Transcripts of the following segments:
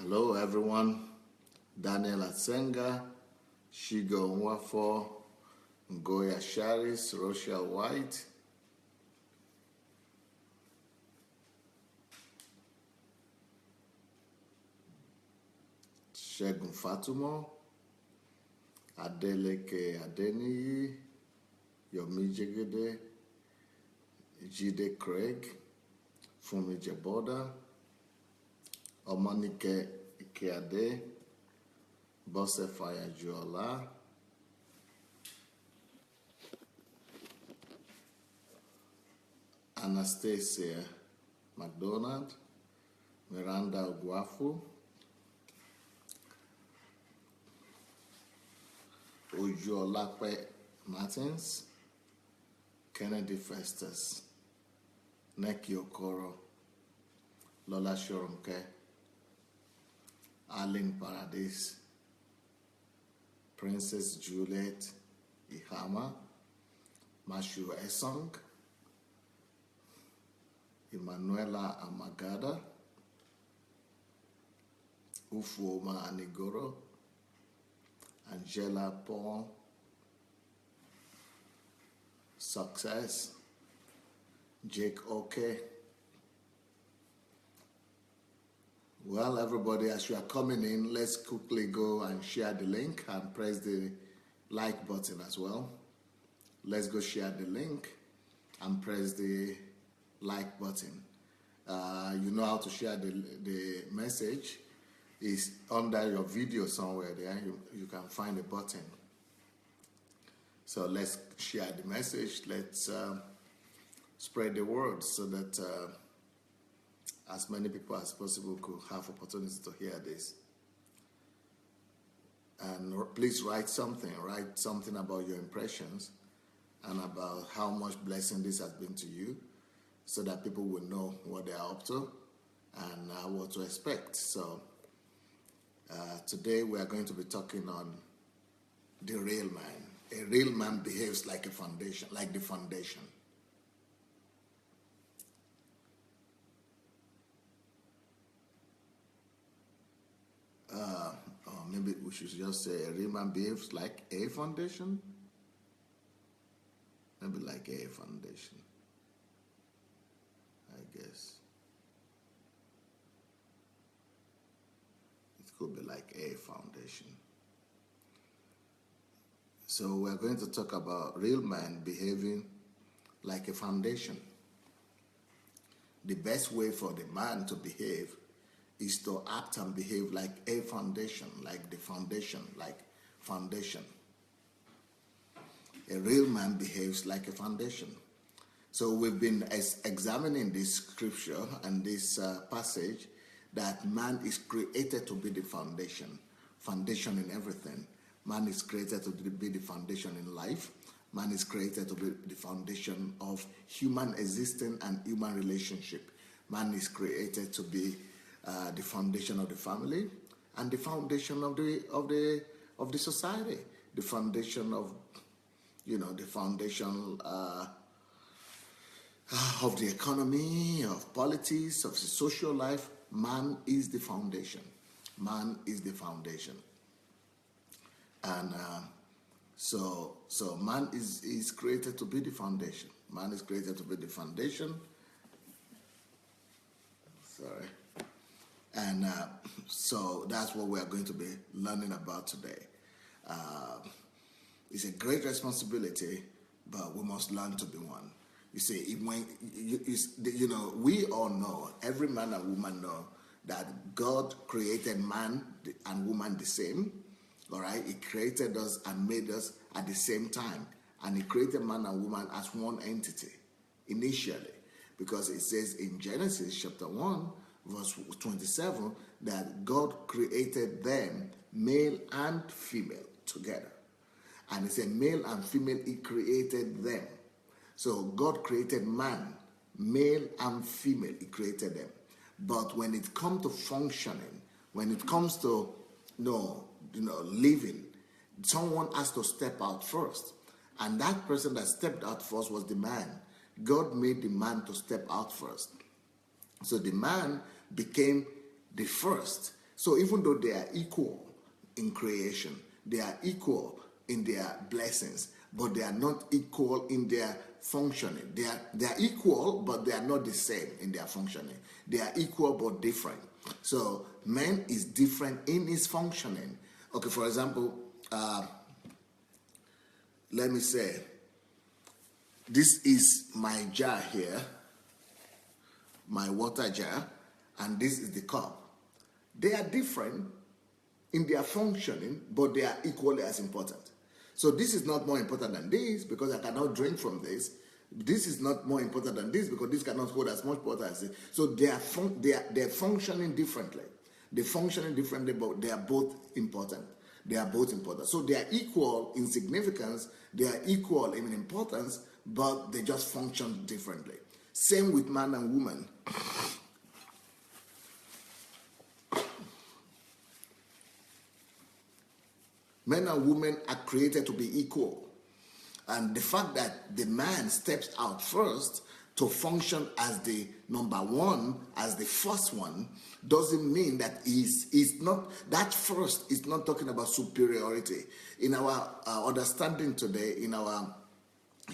Hello everyone, Daniel Atsenga, Shigo Nwafo, Ngoya Sharis, Rochelle White, Shegun Fatumo, Adeleke Adeniyi, Yomi Jegede, Jide Craig, Fumi Jeboda, Omonike Ikeade, Bose Fayajuola, Anastasia McDonald, Miranda Oguafu, Ojuolape Martins, Kennedy Festus, Neki Okoro, Lola Shorumke, Arlene Paradis, Princess Juliet Ihama, Mashu Esong, Emanuela Amagada, Ufuoma Anigoro, Angela Paul, Success, Jake Oke. Well, everybody, as you are coming in, let's quickly go and share the link and press the like button as well. Let's go share the link and press the like button. You know how to share the message. It's under your video somewhere there. You can find a button. So let's share the message. Let's spread the word so that as many people as possible could have opportunity to hear this. And please write something about your impressions and about how much blessing this has been to you, so that people will know what they are up to and what to expect. So today we are going to be talking on the real man. A real man behaves like a foundation, like the foundation. Or maybe we should just say a real man behaves like a foundation. Maybe like a foundation, I guess. It could be like a foundation. So we're going to talk about real man behaving like a foundation. The best way for the man to behave is to act and behave like a foundation, like the foundation, like foundation. A real man behaves like a foundation. So we've been examining this scripture and this passage that man is created to be the foundation in everything. Man is created to be the foundation in life. Man is created to be the foundation of human existence and human relationship. Man is created to be the foundation of the family and the foundation of the society, the foundation of the foundation of the economy, of politics, of the social life. Man is the foundation. Man is the foundation. And so man is created to be the foundation. Man is created to be the foundation. Sorry. And so that's what we are going to be learning about today. It's a great responsibility, but we must learn to be one. You see, when we all know, every man and woman know that God created man and woman the same. All right, He created us and made us at the same time, and He created man and woman as one entity initially, because it says in Genesis chapter 1, verse 27, that God created them male and female together. And He said male and female, He created them. So God created man, male and female, He created them. But when it comes to functioning, when it comes to living, someone has to step out first. And that person that stepped out first was the man. God made the man to step out first. So the man became the first. So even though they are equal in creation, they are equal in their blessings, but they are not equal in their functioning. They are equal, but they are not the same in their functioning. They are equal but different. So man is different in his functioning. Okay, for example, let me say, this is my jar here, my water jar, and this is the cup. They are different in their functioning, but they are equally as important. So this is not more important than this because I cannot drink from this. This is not more important than this because this cannot hold as much water as this. So they are functioning differently. They're functioning differently, but they are both important. They are both important. So they are equal in significance, they are equal in importance, but they just function differently. Same with man and woman. Men and women are created to be equal. And the fact that the man steps out first to function as the number one, as the first one, doesn't mean that he's not, that first is not talking about superiority. In our understanding today, in our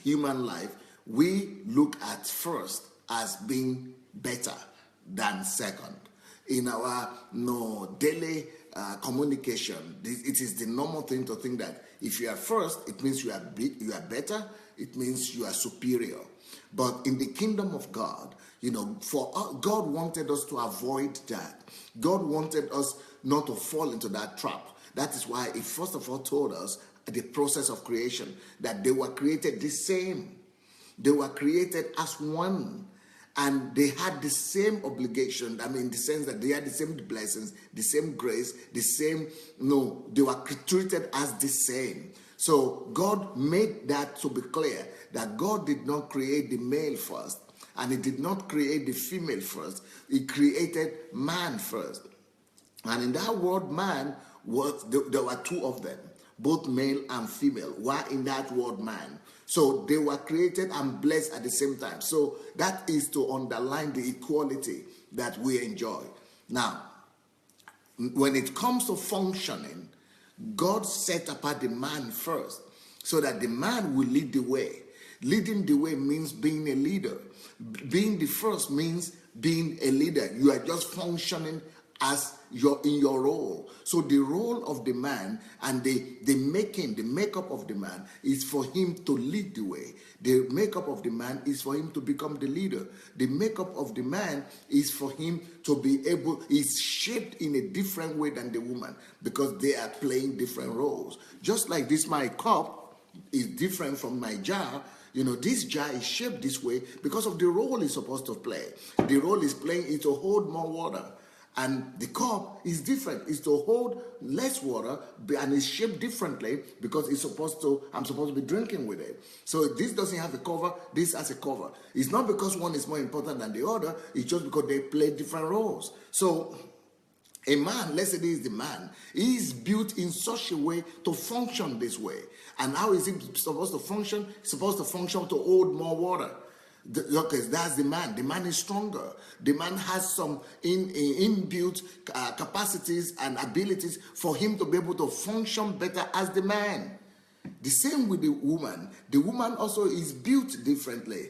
human life, we look at first as being better than second. In our daily communication, it is the normal thing to think that if you are first, it means you are better, it means you are superior. But in the kingdom of God, God wanted us to avoid that. God wanted us not to fall into that trap. That is why He first of all told us the process of creation that they were created the same. They were created as one. And they had the same obligation, in the sense that they had the same blessings, the same grace, the same, they were treated as the same. So God made that to be clear, that God did not create the male first, and He did not create the female first. He created man first. And in that word man, there were two of them, both male and female, were in that word man. So they were created and blessed at the same time. So that is to underline the equality that we enjoy. Now, when it comes to functioning, God set apart the man first so that the man will lead the way. Leading the way means being a leader. Being the first means being a leader. You are just functioning as you're in your role. So the role of the man and the makeup of the man is for him to lead the way. The makeup of the man is for him to become the leader. The makeup of the man is for him to be able, is shaped in a different way than the woman because they are playing different roles. Just like this, my cup is different from my jar. This jar is shaped this way because of the role it's supposed to play. The role is playing is to hold more water. And the cup is different. It's to hold less water and it's shaped differently because I'm supposed to be drinking with it. So this doesn't have a cover, this has a cover. It's not because one is more important than the other, it's just because they play different roles. So a man, let's say this is the man, he is built in such a way to function this way. And how is he supposed to function? He's supposed to function to hold more water. That's the man. The man is stronger. The man has some inbuilt capacities and abilities for him to be able to function better as the man. The same with the woman. The woman also is built differently.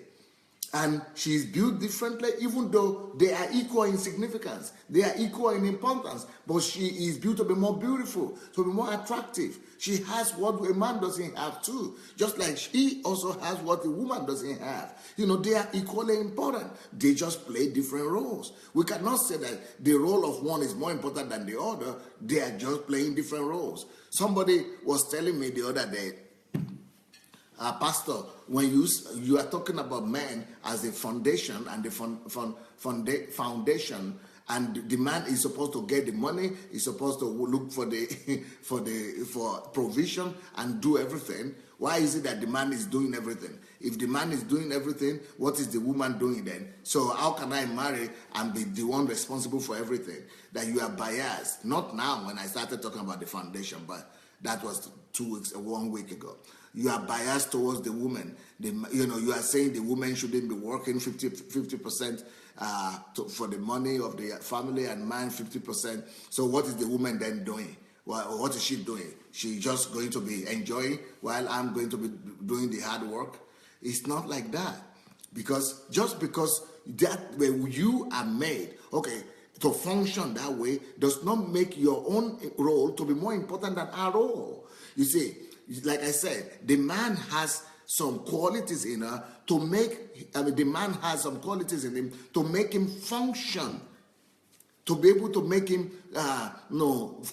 And she is built differently, even though they are equal in significance. They are equal in importance. But she is built to be more beautiful, to be more attractive. She has what a man doesn't have too. Just like she also has what a woman doesn't have. They are equally important. They just play different roles. We cannot say that the role of one is more important than the other. They are just playing different roles. Somebody was telling me the other day, Pastor, when you are talking about man as a foundation and the foundation, and the man is supposed to get the money, is supposed to look for for provision and do everything. Why is it that the man is doing everything? If the man is doing everything, what is the woman doing then? So how can I marry and be the one responsible for everything? That you are biased. Not now when I started talking about the foundation, but that was 1 week ago. You are biased towards the woman. You are saying the woman shouldn't be working 50% for the money of the family, and man 50%. So what is the woman then doing? Well, what is she doing? She's just going to be enjoying while I'm going to be doing the hard work? It's not like that. Because just because that way you are made, okay, to function that way does not make your own role to be more important than our role. You see, like I said, the man has some qualities in her to make, the man has some qualities in him to make him function, to be able to make him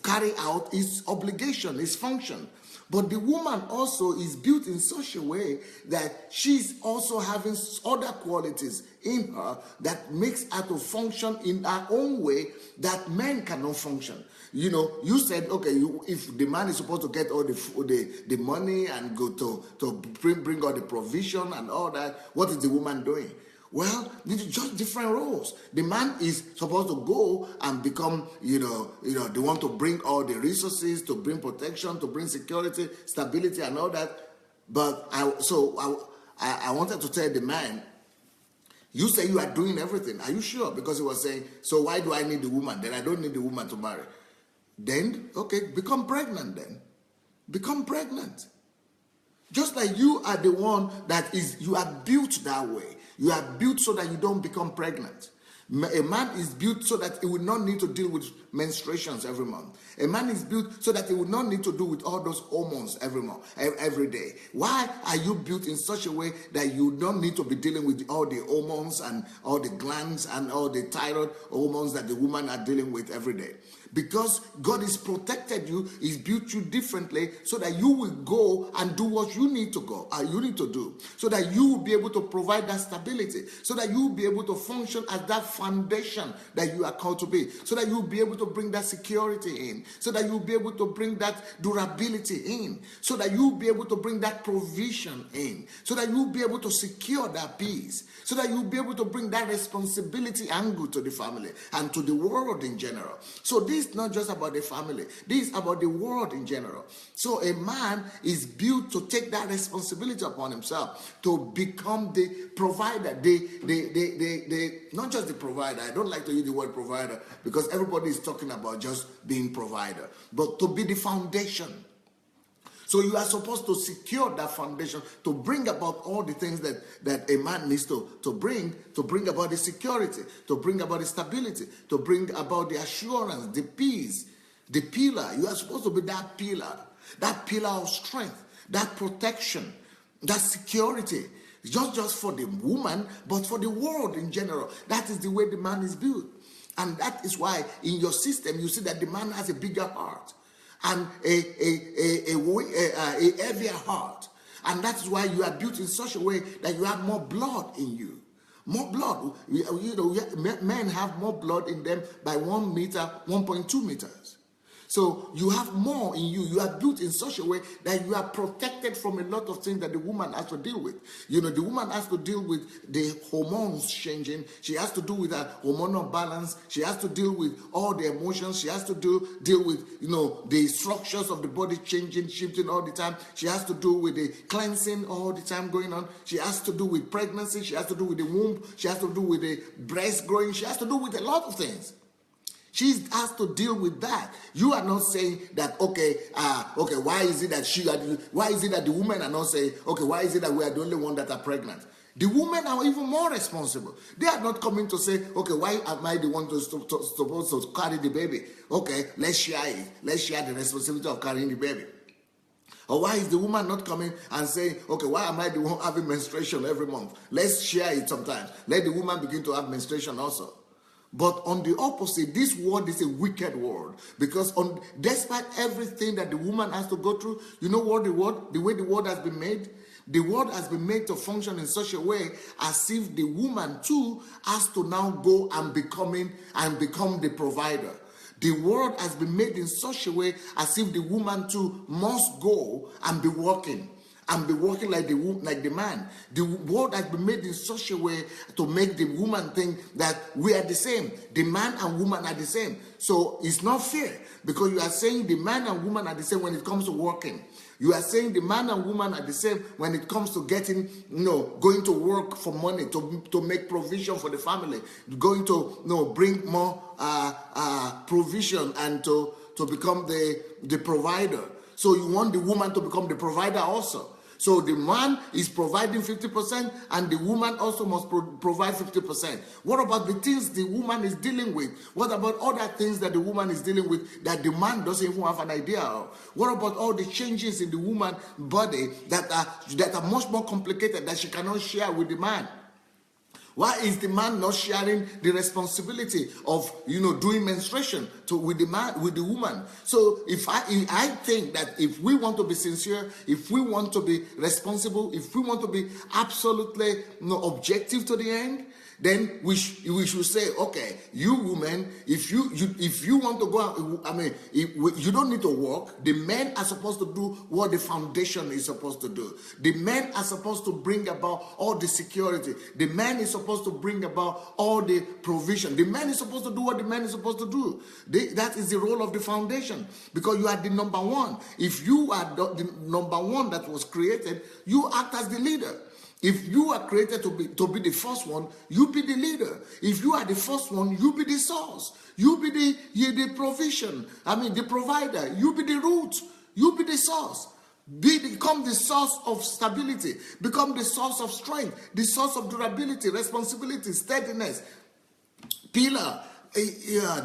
carry out his obligation, his function. But the woman also is built in such a way that she's also having other qualities in her that makes her to function in her own way that men cannot function. You said, okay, if the man is supposed to get all the money and go to bring all the provision and all that, what is the woman doing? Well, these are just different roles. The man is supposed to go and become, they want to bring all the resources, to bring protection, to bring security, stability, and all that. But I wanted to tell the man, you say you are doing everything. Are you sure? Because he was saying, so why do I need the woman? Then I don't need the woman to marry. Then, okay, become pregnant then. Become pregnant. Just like you are the one you are built that way. You are built so that you don't become pregnant. A man is built so that he will not need to deal with menstruations every month. A man is built so that he will not need to deal with all those hormones every day. Why are you built in such a way that you don't need to be dealing with all the hormones and all the glands and all the thyroid hormones that the women are dealing with every day? Because God has protected you, He's built you differently so that you will go and do what you need to do, so that you will be able to provide that stability, so that you will be able to function as that foundation that you are called to be, so that you will be able to bring that security in, so that you will be able to bring that durability in, so that you will be able to bring that provision in, so that you will be able to secure that peace, so that you will be able to bring that responsibility angle to the family and to the world in general. So this is not just about the family. This is about the world in general. So a man is built to take that responsibility upon himself, to become the provider, not just the provider. I don't like to use the word provider because everybody is talking about just being provider, but to be the foundation. So you are supposed to secure that foundation, to bring about all the things that a man needs to bring about the security, to bring about the stability, to bring about the assurance, the peace, the pillar. You are supposed to be that pillar of strength, that protection, that security. Just for the woman, but for the world in general. That is the way the man is built. And that is why in your system you see that the man has a bigger heart and a heavier heart, and that's why you are built in such a way that you have more blood in you. More blood. Men have more blood in them by 1 meter, 1.2 meters. So you have more in you. You are built in such a way that you are protected from a lot of things that the woman has to deal with. The woman has to deal with the hormones changing. She has to deal with her hormonal balance. She has to deal with all the emotions. She has to deal with, the structures of the body changing, shifting all the time. She has to do with the cleansing all the time going on. She has to do with pregnancy. She has to do with the womb. She has to do with the breast growing. She has to do with a lot of things. She has to deal with that. You are not saying that, why is it that the women are not saying, why is it that we are the only one that are pregnant? The women are even more responsible. They are not coming to say, why am I the one supposed to carry the baby? Let's share it. Let's share the responsibility of carrying the baby. Or why is the woman not coming and saying, why am I the one having menstruation every month? Let's share it sometimes. Let the woman begin to have menstruation also. But on the opposite, this world is a wicked world, because despite everything that the woman has to go through, you know what the way the world has been made? The world has been made to function in such a way as if the woman too has to now go and become the provider. The world has been made in such a way as if the woman too must go and be working. and be working like the man. The world has been made in such a way to make the woman think that we are the same. The man and woman are the same. So it's not fair, because you are saying the man and woman are the same when it comes to working. You are saying the man and woman are the same when it comes to getting, going to work for money, to make provision for the family, going to, bring more provision and to become the provider. So you want the woman to become the provider also. So the man is providing 50% and the woman also must provide 50%. What about the things the woman is dealing with? What about other things that the woman is dealing with that the man doesn't even have an idea of? What about all the changes in the woman's body that are much more complicated that she cannot share with the man? Why is the man not sharing the responsibility of doing menstruation with the woman? So if I think that if we want to be sincere, if we want to be responsible, if we want to be absolutely objective to the end, then we should say, okay, you women, if you want to go out, you don't need to work. The men are supposed to do what the foundation is supposed to do. The men are supposed to bring about all the security. The man is supposed to bring about all the provision. The man is supposed to do what the man is supposed to do. That is the role of the foundation, because you are the number one. If you are the number one that was created, you act as the leader. If you are created to be the first one, you be the leader. If you are the first one, you be the source. You be the provision. The provider. You be the root. You be the source. Become the source of stability. Become the source of strength. The source of durability, responsibility, steadiness, pillar,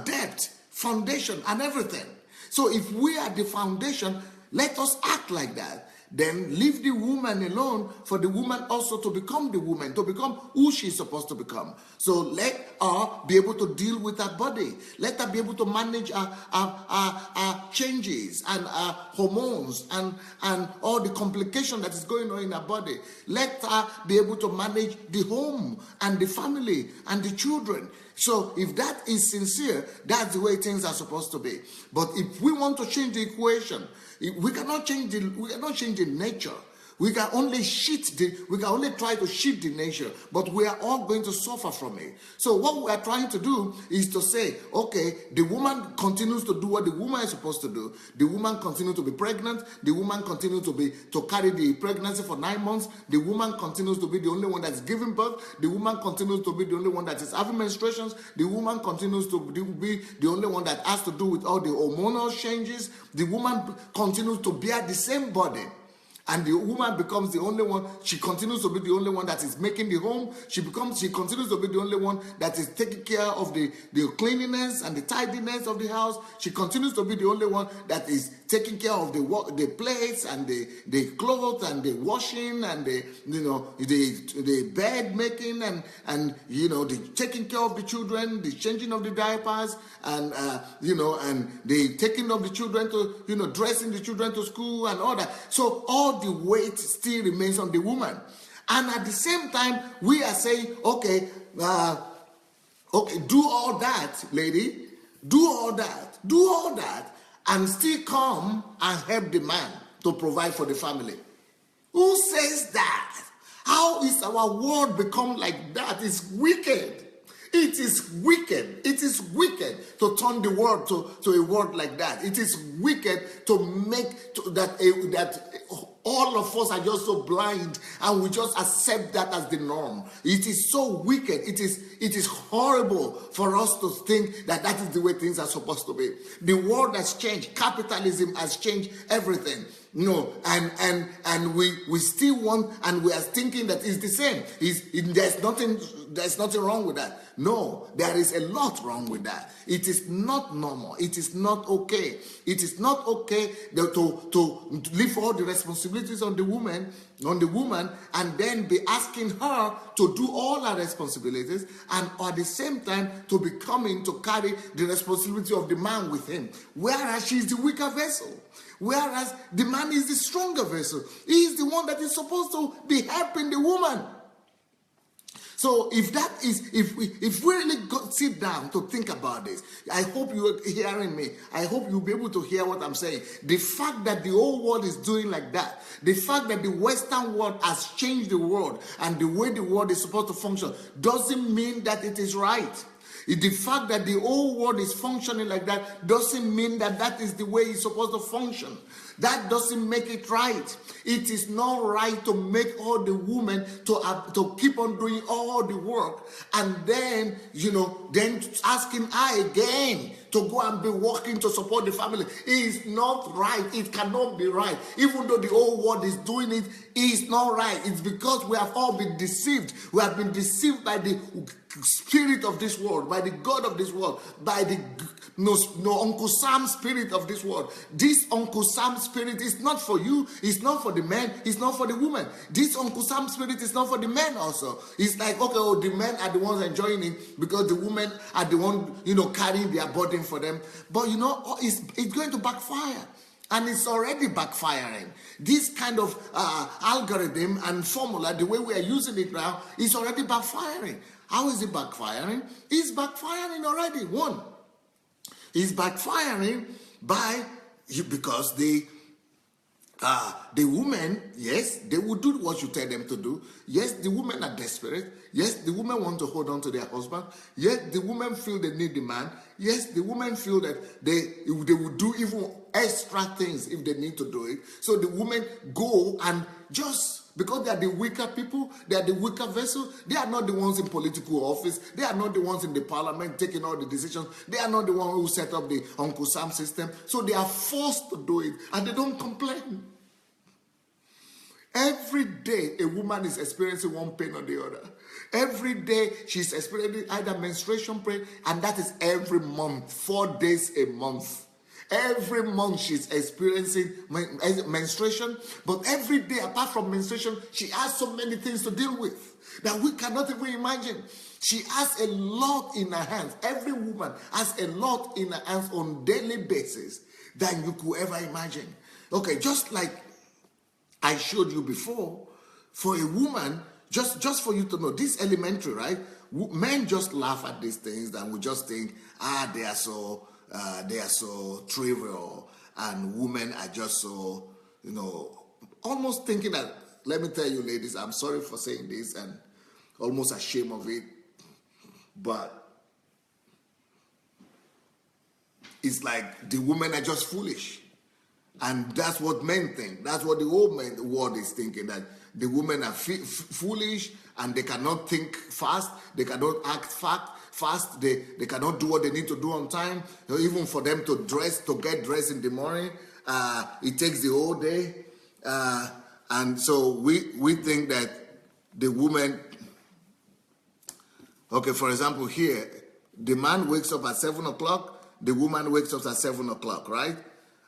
depth, foundation, and everything. So if we are the foundation, let us act like that. Then leave the woman alone for the woman also to become the woman, to become who she's supposed to become. So let her be able to deal with her body. Let her be able to manage her changes and hormones and all the complication that is going on in her body. Let her be able to manage the home and the family and the children. So if that is sincere, that's the way things are supposed to be. But if we want to change the equation, we cannot change the nature. We can only try to shift the nature, but we are all going to suffer from it. So what we are trying to do is to say, okay, the woman continues to do what the woman is supposed to do. The woman continues to be pregnant. The woman continues to carry the pregnancy for 9 months. The woman continues to be the only one that is giving birth. The woman continues to be the only one that is having menstruations. The woman continues to be the only one that has to do with all the hormonal changes. The woman continues to bear the same body. And the woman becomes the only one. She continues to be the only one that is making the home. She continues to be the only one that is taking care of the cleanliness and the tidiness of the house. She continues to be the only one that is taking care of the plates and the clothes and the washing and the bed making and the taking care of the children, the changing of the diapers and the taking of the children to dressing the children to school and all that. So all the weight still remains on the woman. And at the same time, we are saying, okay, do all that, lady, do all that, and still come and help the man to provide for the family. Who says that? How is our world become like that? It's wicked. It is wicked. It is wicked to turn the world to a world like that. It is wicked to make that all of us are just so blind and we just accept that as the norm. It is so wicked. It is horrible for us to think that is the way things are supposed to be. The world has changed. Capitalism has changed everything. No, and we still want, and we are thinking that it's the same. There's nothing wrong with that. No, there is a lot wrong with that. It is not normal. It is not okay. It is not okay to leave all the responsibilities on the woman, and then be asking her to do all her responsibilities, and at the same time to be coming to carry the responsibility of the man with him, whereas she is the weaker vessel. Whereas the man is the stronger vessel. He is the one that is supposed to be helping the woman. So if we really sit down to think about this, I hope you are hearing me. I hope you'll be able to hear what I'm saying. The fact that the whole world is doing like that, the fact that the Western world has changed the world and the way the world is supposed to function, doesn't mean that it is right. The fact that the whole world is functioning like that doesn't mean that that is the way it's supposed to function. That doesn't make it right. It is not right to make all the women to keep on doing all the work and then, then asking her again to go and be working to support the family. It is not right. It cannot be right. Even though the whole world is doing it, it's not right. It's because we have all been deceived. We have been deceived by the spirit of this world, by the God of this world, by the Uncle Sam spirit of this world. This Uncle Sam spirit is not for you. It's not for the men. It's not for the women. This Uncle Sam spirit is not for the men also. It's like, okay, the men are the ones enjoying it because the women are the ones, carrying their burden for them. But it's going to backfire. And it's already backfiring. This kind of algorithm and formula, the way we are using it now, is already backfiring. How is it backfiring? It's backfiring already. One, it's backfiring because the women, yes, they will do what you tell them to do. Yes, the women are desperate. Yes, the women want to hold on to their husband. Yes, the women feel they need the man. Yes, the women feel that they will do even extra things if they need to do it. So the women go and just, because they are the weaker people, they are the weaker vessel, they are not the ones in political office, they are not the ones in the parliament taking all the decisions, they are not the ones who set up the Uncle Sam system. So they are forced to do it and they don't complain. Every day a woman is experiencing one pain or the other. Every day she's experiencing either menstruation pain, and that is every month, 4 days a month. Every month she's experiencing menstruation, but every day apart from menstruation, she has so many things to deal with that we cannot even imagine. She has a lot in her hands. Every woman has a lot in her hands on daily basis than you could ever imagine. Okay, just like I showed you before, for a woman, just for you to know, this elementary, right? Men just laugh at these things and we just think, they are so trivial, and women are just so, almost thinking that, let me tell you ladies, I'm sorry for saying this and almost ashamed of it, but it's like the women are just foolish. And that's what men think. That's what the whole world is thinking, that the women are foolish and they cannot think fast, they cannot act fast, they cannot do what they need to do on time. Even for them to get dressed in the morning, it takes the whole day. And so we think that the woman, okay, for example here, the man wakes up at 7 o'clock, the woman wakes up at 7 o'clock, right?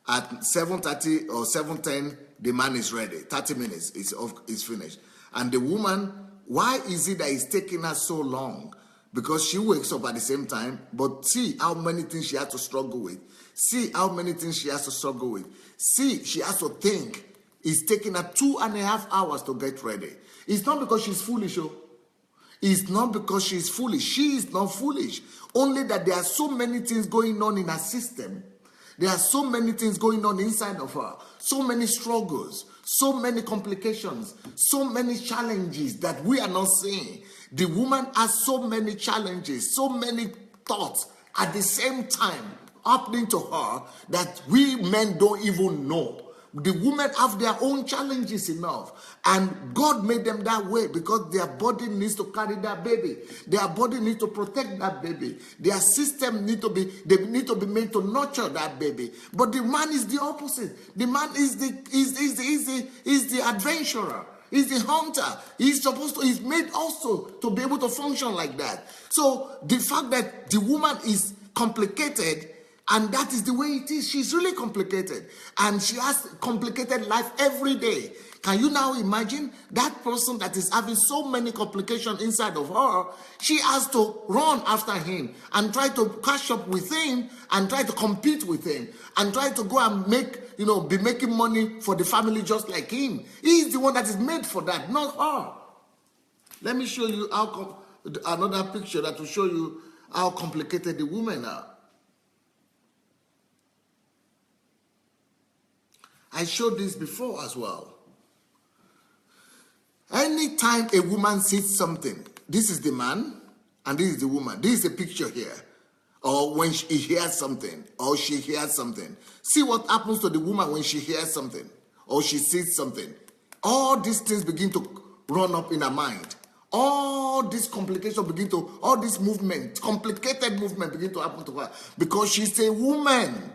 At 7:30 or 7:10, the man is ready. 30 minutes is finished. And the woman, why is it that it's taking her so long? Because she wakes up at the same time, but see how many things she has to struggle with. See how many things she has to struggle with. See, she has to think. It's taking her 2.5 hours to get ready. It's not because she's foolish, oh. It's not because she's foolish. She is not foolish. Only that there are so many things going on in her system. There are so many things going on inside of her, so many struggles, so many complications, so many challenges that we are not seeing. The woman has so many challenges, so many thoughts at the same time happening to her that we men don't even know. The women have their own challenges enough, and God made them that way because their body needs to carry that baby. Their body needs to protect that baby. Their system need to be made to nurture that baby. But the man is the opposite. The man is the adventurer. He's the hunter. He's made also to be able to function like that. So the fact that the woman is complicated, and that is the way it is. She's really complicated. And she has complicated life every day. Can you now imagine that person that is having so many complications inside of her? She has to run after him and try to catch up with him and try to compete with him and try to go and be making money for the family just like him. He's the one that is made for that, not her. Let me show you another picture that will show you how complicated the women are. I showed this before as well. Anytime a woman sees something, this is the man and this is the woman. This is a picture here. Or when he hears something, or she hears something. See what happens to the woman when she hears something, or she sees something. All these things begin to run up in her mind. All this complication begin to, all this movement, complicated movement begin to happen to her. Because she's a woman.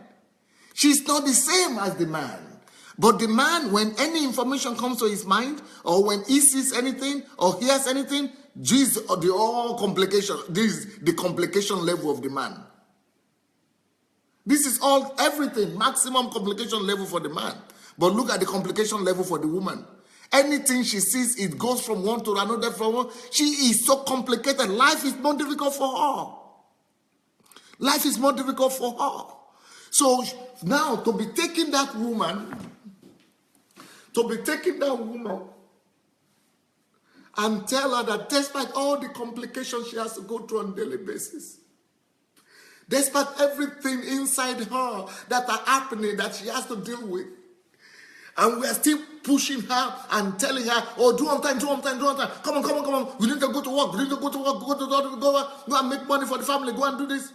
She's not the same as the man. But the man, when any information comes to his mind, or when he sees anything, or hears anything, this is the all complication. This is the complication level of the man. This is all, everything, maximum complication level for the man. But look at the complication level for the woman. Anything she sees, it goes from one to another. From one. She is so complicated. Life is more difficult for her. Life is more difficult for her. So now to be taking that woman and tell her that despite all the complications she has to go through on a daily basis, despite everything inside her that are happening that she has to deal with, and we are still pushing her and telling her, oh, do on time. Come on. We need to go to work. Go and make money for the family. Go and do this.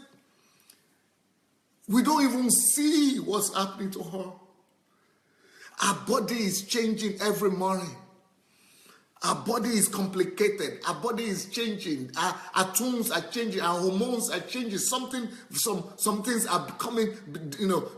We don't even see what's happening to her. Our body is changing every morning. Our body is complicated. Our body is changing. Our tunes are changing. Our hormones are changing. Some things are becoming, the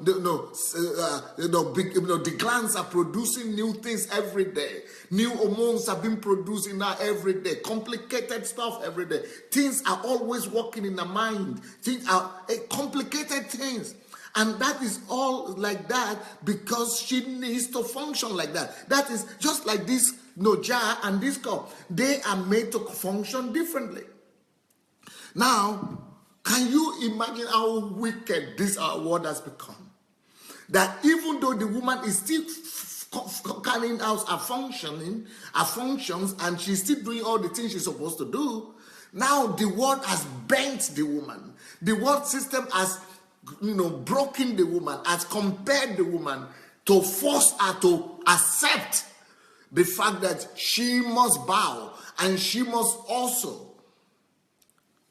glands are producing new things every day. New hormones are being produced in our every day. Complicated stuff every day. Things are always working in the mind. Things are complicated things. And that is all like that because she needs to function like that. That is just like this jar and this cup. They are made to function differently. Now, can you imagine how wicked this our world has become? That even though the woman is still carrying out her functions, and she's still doing all the things she's supposed to do, now the world has bent the woman. The world system has broken the woman, has compared the woman to force her to accept the fact that she must bow and she must also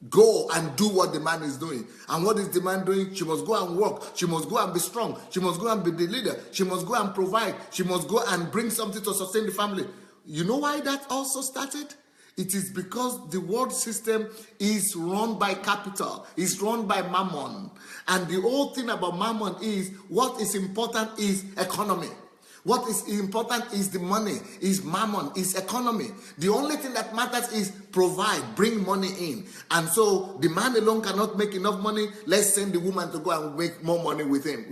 go and do what the man is doing. And what is the man doing? She must go and work. She must go and be strong. She must go and be the leader. She must go and provide. She must go and bring something to sustain the family. You know why that also started? It is because the world system is run by capital, is run by mammon. And the whole thing about mammon is what is important is economy. What is important is the money, is mammon, is economy. The only thing that matters is provide, bring money in. And so the man alone cannot make enough money. Let's send the woman to go and make more money with him.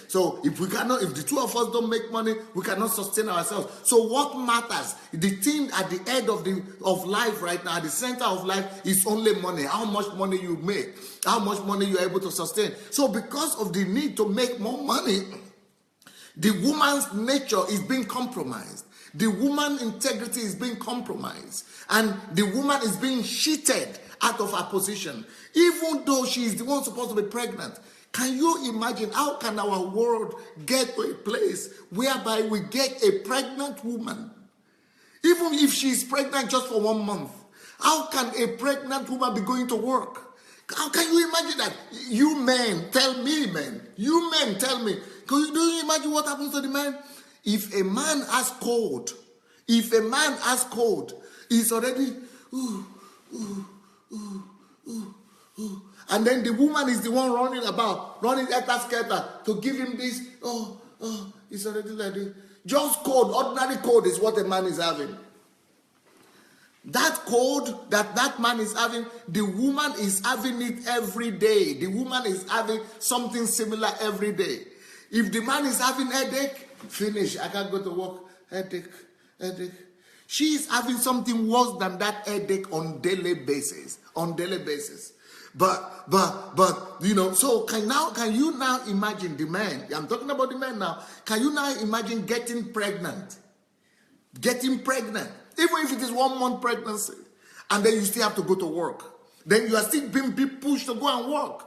So if the two of us don't make money, we cannot sustain ourselves. So what matters? The thing at the end of life right now, at the center of life, is only money. How much money you make, how much money you're able to sustain. So because of the need to make more money, the woman's nature is being compromised. The woman's integrity is being compromised. And the woman is being cheated out of her position. Even though she is the one supposed to be pregnant. Can you imagine how can our world get to a place whereby we get a pregnant woman? Even if she is pregnant just for 1 month. How can a pregnant woman be going to work? How can you imagine that? You men, tell me, men. You men, tell me. Do you imagine what happens to the man? If a man has cold, he's already, and then the woman is the one running scatter to give him this, he's already like this. Just cold, ordinary cold is what a man is having. That cold that man is having, the woman is having it every day. The woman is having something similar every day. If the man is having headache, finish. I can't go to work. Headache. She is having something worse than that headache on daily basis. But so can you now imagine the man? I'm talking about the man now. Can you now imagine getting pregnant? Even if it is 1 month pregnancy. And then you still have to go to work. Then you are still being pushed to go and work.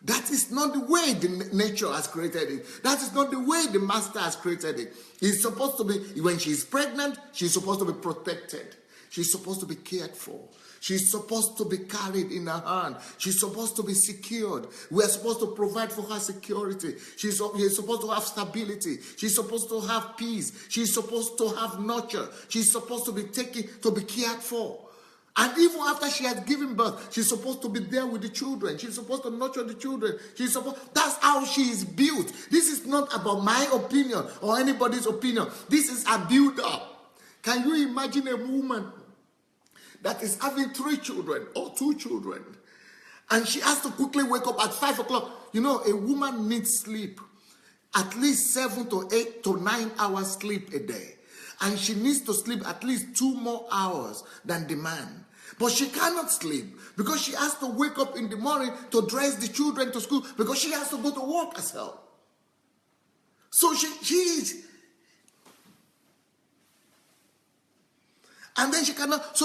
That is not the way the nature has created it. That is not the way the master has created it. It's supposed to be, when she's pregnant, she's supposed to be protected. She's supposed to be cared for. She's supposed to be carried in her hand. She's supposed to be secured. We are supposed to provide for her security. She's supposed to have stability. She's supposed to have peace. She's supposed to have nurture. She's supposed to be cared for. And even after she has given birth, she's supposed to be there with the children. She's supposed to nurture the children. That's how she is built. This is not about my opinion or anybody's opinion. This is a build-up. Can you imagine a woman that is having 3 children or 2 children, and she has to quickly wake up at 5 o'clock? You know, a woman needs sleep, at least 7 to 8 to 9 hours sleep a day. And she needs to sleep at least 2 more hours than the man. But she cannot sleep because she has to wake up in the morning to dress the children to school because she has to go to work as well. So she is. And then she cannot.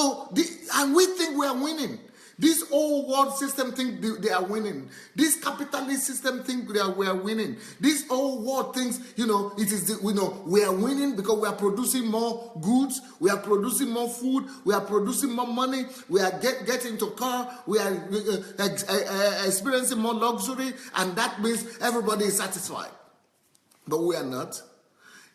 And we think we are winning. This old world system think they are winning. This capitalist system think we are winning. This old world thinks, we are winning because we are producing more goods, we are producing more food, we are producing more money, we are getting to car, we are experiencing more luxury, and that means everybody is satisfied. But we are not.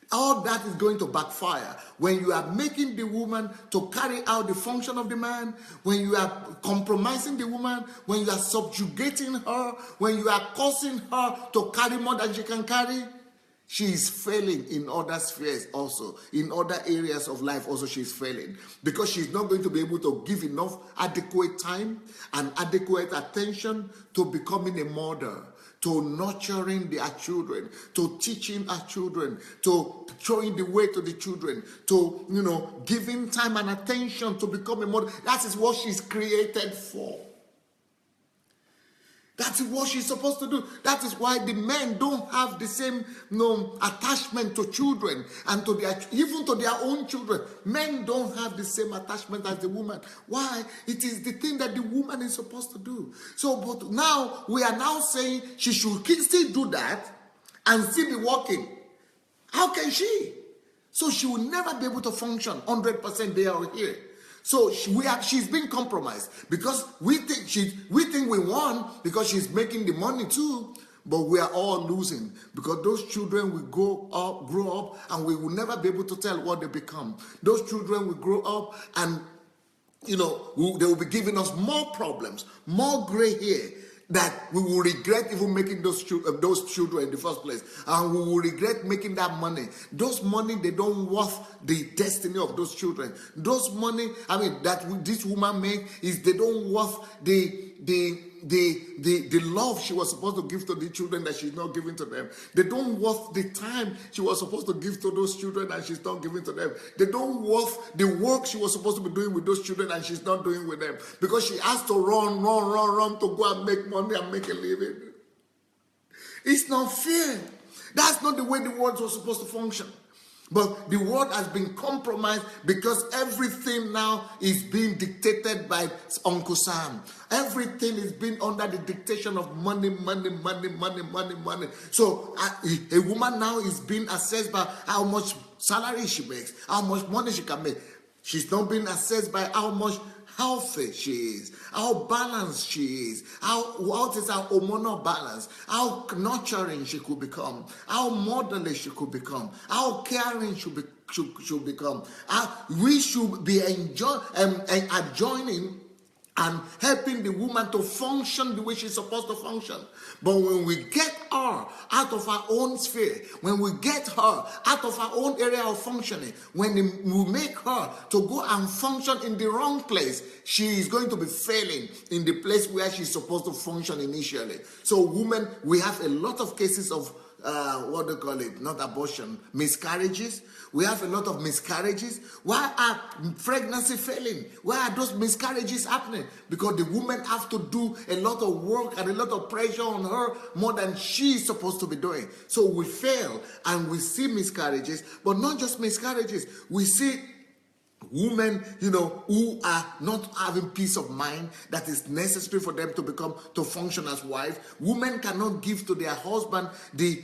All that is going to backfire when you are making the woman to carry out the function of the man, when you are compromising the woman, when you are subjugating her, when you are causing her to carry more than she can carry. She is failing in other spheres also. In other areas of life also she is failing. Because she is not going to be able to give enough adequate time and adequate attention to becoming a mother, to nurturing their children, to teaching our children, to showing the way to the children, to, giving time and attention to become a mother. That is what she's created for. That is what she's supposed to do. That is why the men don't have the same attachment to children and even to their own children. Men don't have the same attachment as the woman. Why? It is the thing that the woman is supposed to do. So, but now we are now saying she should still do that and still be working. How can she? So she will never be able to function 100% there or here. So she's been compromised because we think we won because she's making the money too, but we are all losing because those children will grow up, and we will never be able to tell what they become. Those children will grow up and they will be giving us more problems, more gray hair, that we will regret even making those children in the first place, and we will regret making that money. Those money, they don't worth the destiny of those children. Those money, that this woman make is they don't worth the love she was supposed to give to the children that she's not giving to them. They don't worth the time she was supposed to give to those children and she's not giving to them. They don't worth the work she was supposed to be doing with those children and she's not doing with them, because she has to run to go and make money and make a living. It's not fair. That's not the way the world was supposed to function. But the world has been compromised because everything now is being dictated by Uncle Sam. Everything is being under the dictation of money. So a woman now is being assessed by how much salary she makes, how much money she can make. She's not being assessed by how much healthy she is, how balanced she is, what is her hormonal balance, how nurturing she could become, how motherly she could become, how caring she should become. We should be adjoining and helping the woman to function the way she's supposed to function. But when we get her out of her own sphere, when we get her out of her own area of functioning, when we make her to go and function in the wrong place, she is going to be failing in the place where she's supposed to function initially. So women, we have a lot of cases of miscarriages. We have a lot of miscarriages. Why are pregnancy failing? Why are those miscarriages happening? Because the women have to do a lot of work and a lot of pressure on her more than she's supposed to be doing. So we fail and we see miscarriages, but not just miscarriages. We see Women, who are not having peace of mind that is necessary for them to function as wives. Women cannot give to their husband the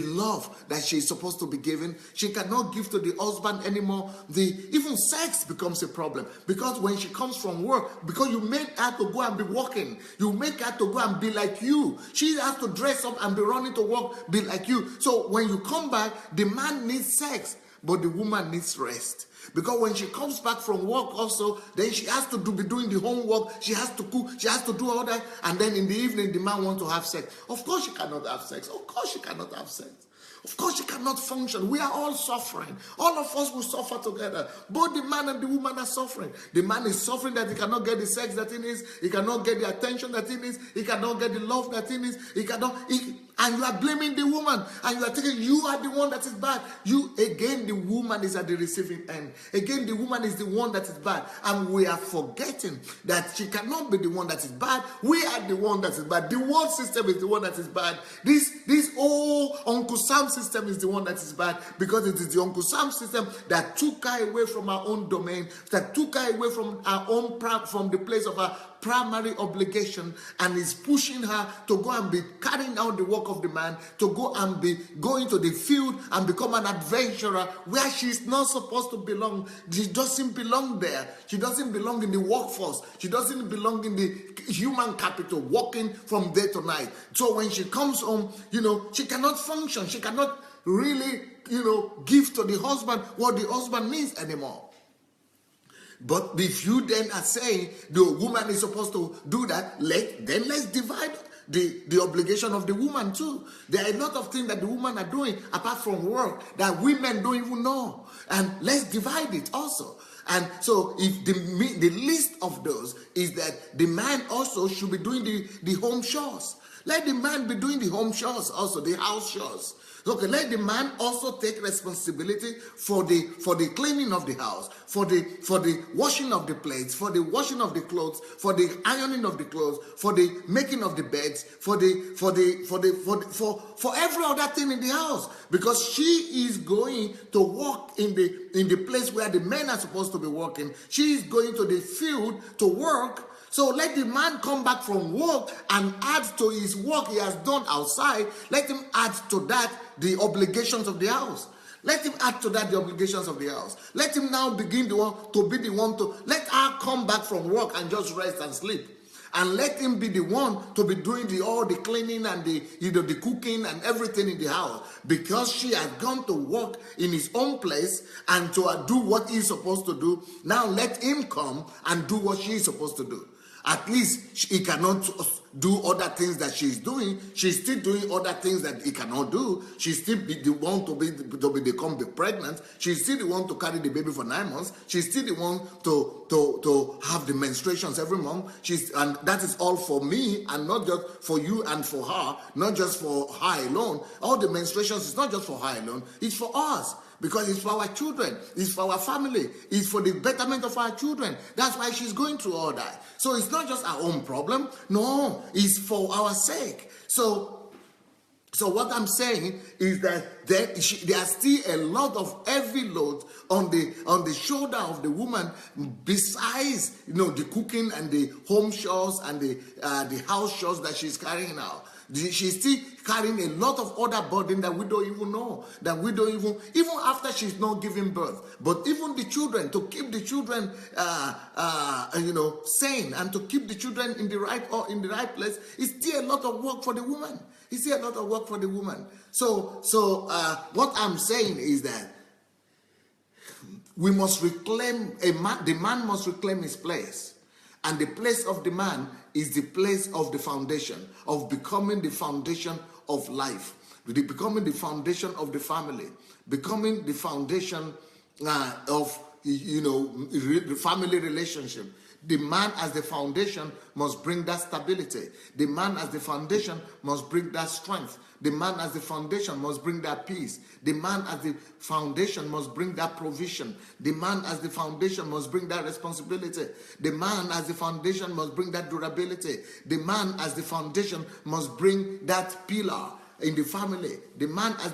love that she's supposed to be giving. She cannot give to the husband anymore. Even sex becomes a problem, because when she comes from work, because you make her to go and be working, you make her to go and be like you. She has to dress up and be running to work, be like you. So when you come back, the man needs sex, but the woman needs rest. Because when she comes back from work also, then she has to be doing the homework, she has to cook, she has to do all that, and then in the evening the man wants to have sex. Of course she cannot have sex. Of course she cannot have sex. Of course she cannot function. We are all suffering. All of us will suffer together. Both the man and the woman are suffering. The man is suffering that he cannot get the sex that he needs. He cannot get the attention that he needs. He cannot get the love that he needs. And you are blaming the woman, and you are thinking you are the one that is bad. The woman is at the receiving end. Again, the woman is the one that is bad. And we are forgetting that she cannot be the one that is bad. We are the one that is bad. The world system is the one that is bad. This whole Uncle Sam system is the one that is bad, because it is the Uncle Sam system that took her away from our own domain, that took her away from our own, from the place of our primary obligation, and is pushing her to go and be carrying out the work of the man, to go and be going to the field and become an adventurer where she's not supposed to belong. She doesn't belong there. She doesn't belong in the workforce. She doesn't belong in the human capital, working from day to night. So when she comes home, she cannot function. She cannot really, give to the husband what the husband needs anymore. But if you then are saying the woman is supposed to do that, let's divide the obligation of the woman too. There are a lot of things that the women are doing apart from work that women don't even know. And let's divide it also. And so if the list of those is that the man also should be doing the home chores. Let the man be doing the home chores also, the house chores. Okay, let the man also take responsibility for the cleaning of the house, for the washing of the plates, for the washing of the clothes, for the ironing of the clothes, for the making of the beds, for every other thing in the house, because she is going to work in the place where the men are supposed to be working. She is going to the field to work. So let the man come back from work and add to his work he has done outside. Let him add to that the obligations of the house. Let him add to that the obligations of the house. Let him now begin to be the one to let her come back from work and just rest and sleep. And let him be the one to be doing all the cleaning and the cooking and everything in the house, because she has gone to work in his own place and to do what he's supposed to do. Now let him come and do what she is supposed to do. At least he cannot do other things that she's doing. She's still doing other things that he cannot do. She's still the one to become pregnant. She's still the one to carry the baby for 9 months. She's still the one to have the menstruations every month. And that is all for me, and not just for you and for her, not just for her alone. All the menstruations is not just for her alone, it's for us. Because it's for our children, it's for our family, it's for the betterment of our children. That's why she's going through all that. So it's not just our own problem. No, it's for our sake. So what I'm saying is that there are still a lot of heavy loads on the shoulder of the woman, besides the cooking and the home chores and the house chores that she's carrying out. She's still carrying a lot of other burden that we don't even know, that we don't even after she's not giving birth. But even the children, to keep the children sane and to keep the children in the right place, is still a lot of work for the woman. It's still a lot of work for the woman. So what I'm saying is that we must reclaim the man must reclaim his place. And the place of the man is the place of the foundation, of becoming the foundation of life, becoming the foundation of the family, becoming the foundation of the family relationship. The man as the foundation must bring that stability. The man as the foundation must bring that strength. The man as the foundation must bring that peace. The man as the foundation must bring that provision. The man as the foundation must bring that responsibility. The man as the foundation must bring that durability. The man as the foundation must bring that pillar in the family. The man as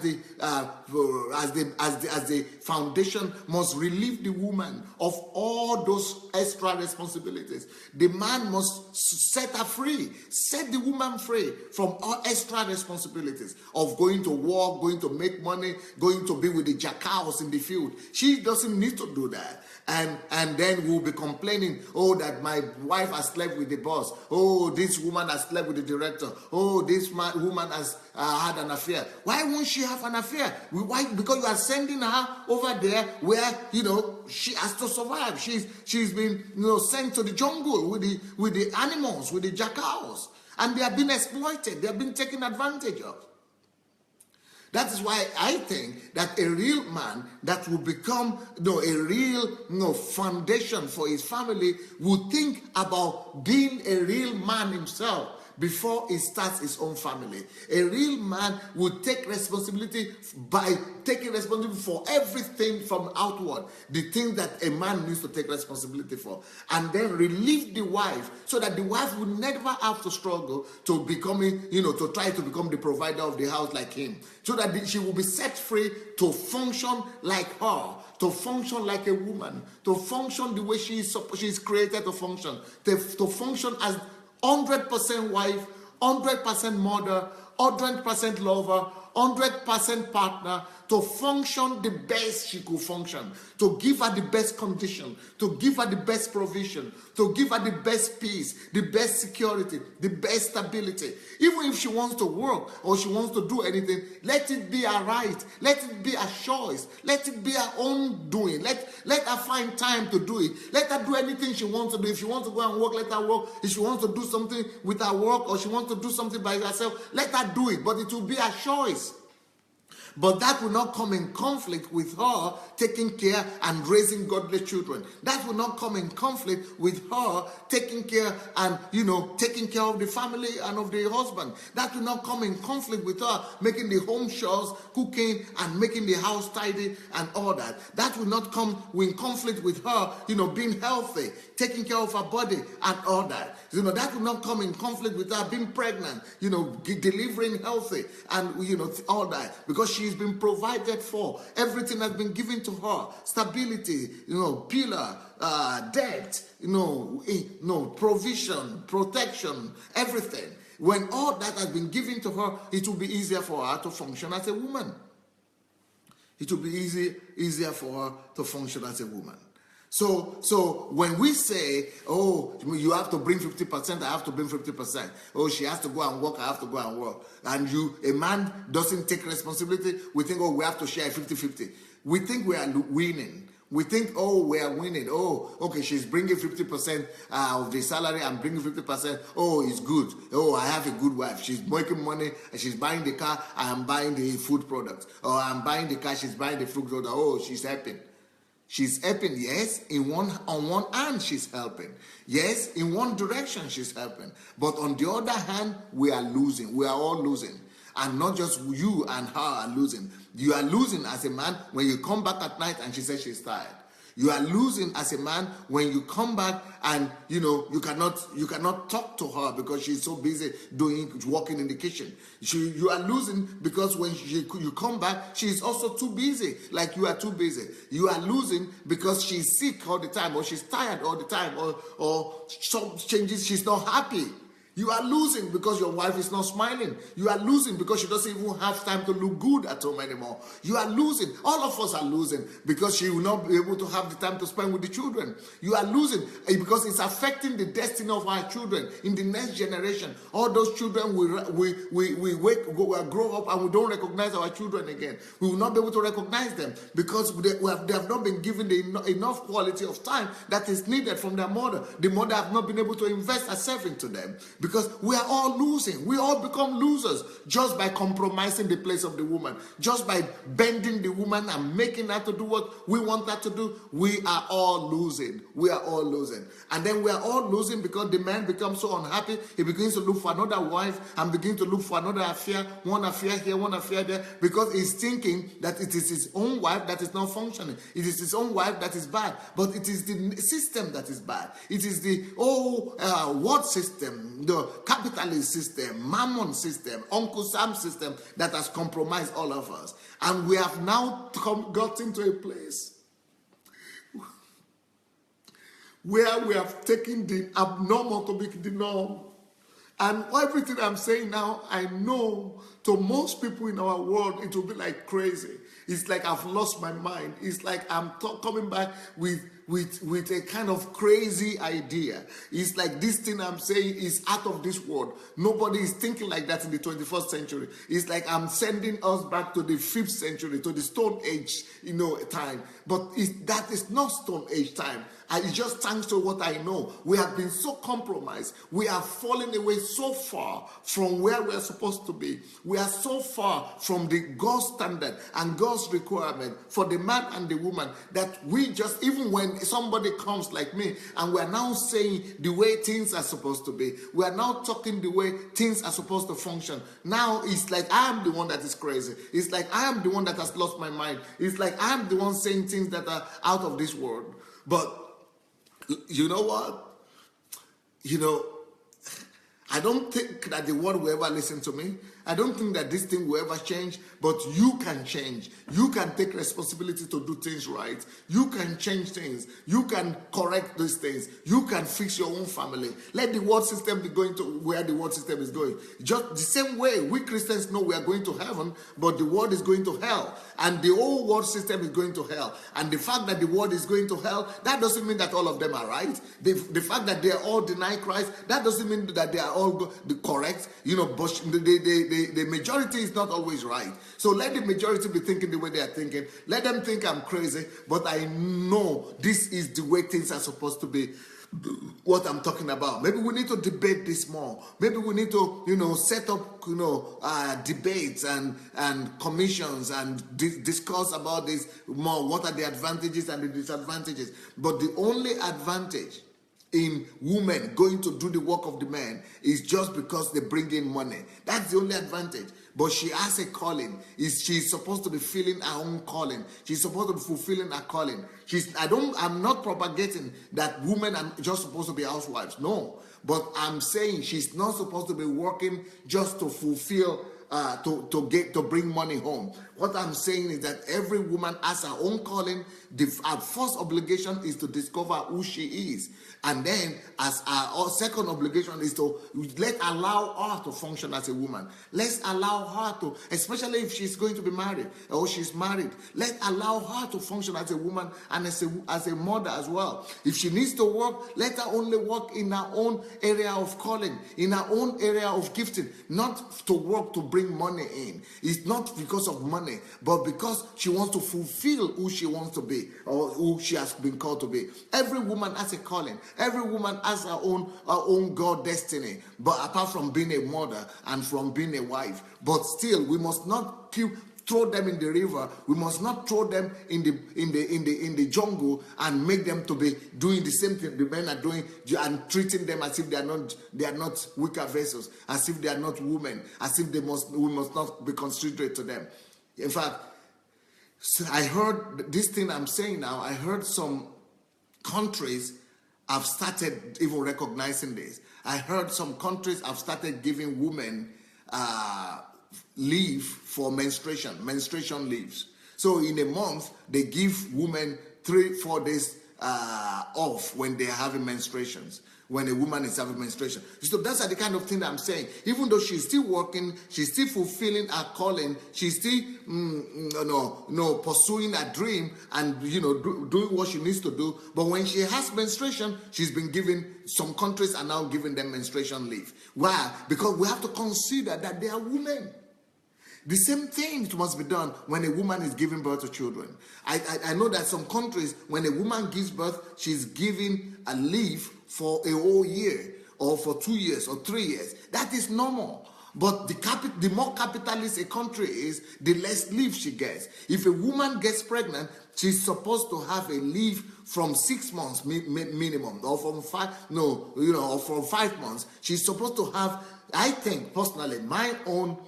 the foundation must relieve the woman of all those extra responsibilities. The man must set her free, set the woman free from all extra responsibilities of going to work, going to make money, going to be with the jackals in the field. She doesn't need to do that. And then we'll be complaining, oh, that my wife has slept with the boss. Oh, this woman has slept with the director. Oh, this woman has had an affair. Why won't she have an affair? Why? Because you are sending her over there where, she has to survive. She's been, sent to the jungle with the animals, with the jackals. And they have been exploited. They have been taken advantage of. That is why I think that a real man that will become a real foundation for his family will think about being a real man himself before he starts his own family. A real man will take responsibility by taking responsibility for everything from outward, the things that a man needs to take responsibility for, and then relieve the wife so that the wife will never have to struggle to becoming, to try to become the provider of the house like him, so that she will be set free to function like her, to function like a woman, to function the way she is created to function, to function as 100% wife, 100% mother, 100% lover, 100% partner, to function the best she could function, to give her the best condition, to give her the best provision, to give her the best peace, the best security, the best stability. Even if she wants to work or she wants to do anything, let it be her right. Let it be her choice. Let it be her own doing. Let her find time to do it. Let her do anything she wants to do. If she wants to go and work, let her work. If she wants to do something with her work or she wants to do something by herself, let her do it. But it will be her choice. But that will not come in conflict with her taking care and raising godly children. That will not come in conflict with her taking care and, taking care of the family and of the husband. That will not come in conflict with her making the home chores, cooking and making the house tidy and all that. That will not come in conflict with her, being healthy, taking care of her body and all that. That will not come in conflict with her being pregnant, delivering healthy and, all that. Because she's been provided for. Everything has been given to her. Stability, pillar, debt, provision, protection, everything. When all that has been given to her, it will be easier for her to function as a woman. It will be easier for her to function as a woman. So when we say, oh, you have to bring 50%, I have to bring 50%. Oh, she has to go and work, I have to go and work. And a man doesn't take responsibility, we think, oh, we have to share 50-50. We think we are winning. We think, oh, we are winning. Oh, okay, she's bringing 50% of the salary, I'm bringing 50%. Oh, it's good. Oh, I have a good wife. She's making money, and she's buying the car, I am buying the food products. Or I'm buying the car, she's buying the fruit product. Oh, she's helping. She's helping, yes, on one hand she's helping. Yes, in one direction she's helping. But on the other hand, we are losing. We are all losing. And not just you and her are losing. You are losing as a man when you come back at night and she says she's tired. You are losing as a man when you come back and you cannot talk to her because she's so busy working in the kitchen. You are losing because when you come back, she's also too busy, like you are too busy. You are losing because she's sick all the time, or she's tired all the time, or some changes, she's not happy. You are losing because your wife is not smiling. You are losing because she doesn't even have time to look good at home anymore. You are losing. All of us are losing because she will not be able to have the time to spend with the children. You are losing because it's affecting the destiny of our children in the next generation. All those children will grow up and we don't recognize our children again. We will not be able to recognize them because they have not been given enough quality of time that is needed from their mother. The mother have not been able to invest herself into them. Because we are all losing. We all become losers just by compromising the place of the woman. Just by bending the woman and making her to do what we want her to do. We are all losing. We are all losing. And then we are all losing because the man becomes so unhappy. He begins to look for another wife and begins to look for another affair. One affair here, one affair there. Because he's thinking that it is his own wife that is not functioning. It is his own wife that is bad. But it is the system that is bad. It is the word system, the capitalist system, Mammon system, Uncle Sam system that has compromised all of us. And we have now gotten to a place where we have taken the abnormal to be the norm. And everything I'm saying now, I know to most people in our world, it will be like crazy. It's like I've lost my mind. It's like I'm coming back with a kind of crazy idea. It's like this thing I'm saying is out of this world. Nobody is thinking like that in the 21st century. It's like I'm sending us back to the 5th century, to the Stone Age, time. But that is not Stone Age time. It's just thanks to what I know. We have been so compromised. We are falling away so far from where we are supposed to be. We are so far from the God standard and God's requirement for the man and the woman that we just, even when somebody comes like me and we are now saying the way things are supposed to be, we are now talking the way things are supposed to function. Now it's like I am the one that is crazy. It's like I am the one that has lost my mind. It's like I am the one saying things that are out of this world. But you know what? I don't think that the world will ever listen to me. I don't think that this thing will ever change, but you can change. You can take responsibility to do things right. You can change things. You can correct these things. You can fix your own family. Let the world system be going to where the world system is going. Just the same way we Christians know we are going to heaven, but the world is going to hell. And the whole world system is going to hell. And the fact that the world is going to hell, that doesn't mean that all of them are right. The fact that they are all denying Christ, that doesn't mean that they are all correct. But the majority is not always right. So let the majority be thinking the way they are thinking. Let them think I'm crazy, but I know this is the way things are supposed to be. What I'm talking about. Maybe we need to debate this more. Maybe we need to, set up, debates and commissions and discuss about this more. What are the advantages and the disadvantages? But the only advantage in women going to do the work of the man is just because they bring in money. That's the only advantage. But she has a calling. She's supposed to be feeling her own calling. She's supposed to be fulfilling her calling. I'm not propagating that women are just supposed to be housewives. No. But I'm saying she's not supposed to be working just to fulfill to bring money home. What I'm saying is that every woman has her own calling. Our first obligation is to discover who she is. And then as our second obligation is to allow her to function as a woman. Let's allow her to, especially if she's going to be married or she's married, let's allow her to function as a woman and as a mother as well. If she needs to work, let her only work in her own area of calling, in her own area of gifting, not to work to bring money in. It's not because of money, but because she wants to fulfill who she wants to be or who she has been called to be. Every woman has a calling. Every woman has her own God destiny, but apart from being a mother and from being a wife. But still, we must not throw them in the river. We must not throw them in the jungle and make them to be doing the same thing the men are doing and treating them as if they are not weaker vessels, as if they are not women, as if we must not be considerate to them. In fact, I heard this thing I'm saying now. I heard some countries have started even recognizing this. I heard some countries have started giving women leave for menstruation leaves. So in a month, they give women 3-4 days off when they are having menstruations. When a woman is having menstruation. So that's the kind of thing that I'm saying. Even though she's still working, she's still fulfilling her calling, she's still pursuing her dream and doing what she needs to do. But when she has menstruation, some countries are now giving them menstruation leave. Why? Because we have to consider that they are women. The same thing must be done when a woman is giving birth to children. I know that some countries, when a woman gives birth, she's giving a leave for a whole year or for 2 years or 3 years. That is normal. But the more capitalist a country is, the less leave she gets. If a woman gets pregnant, she's supposed to have a leave from 6 months minimum, or from 5 months. She's supposed to have, I think personally, my own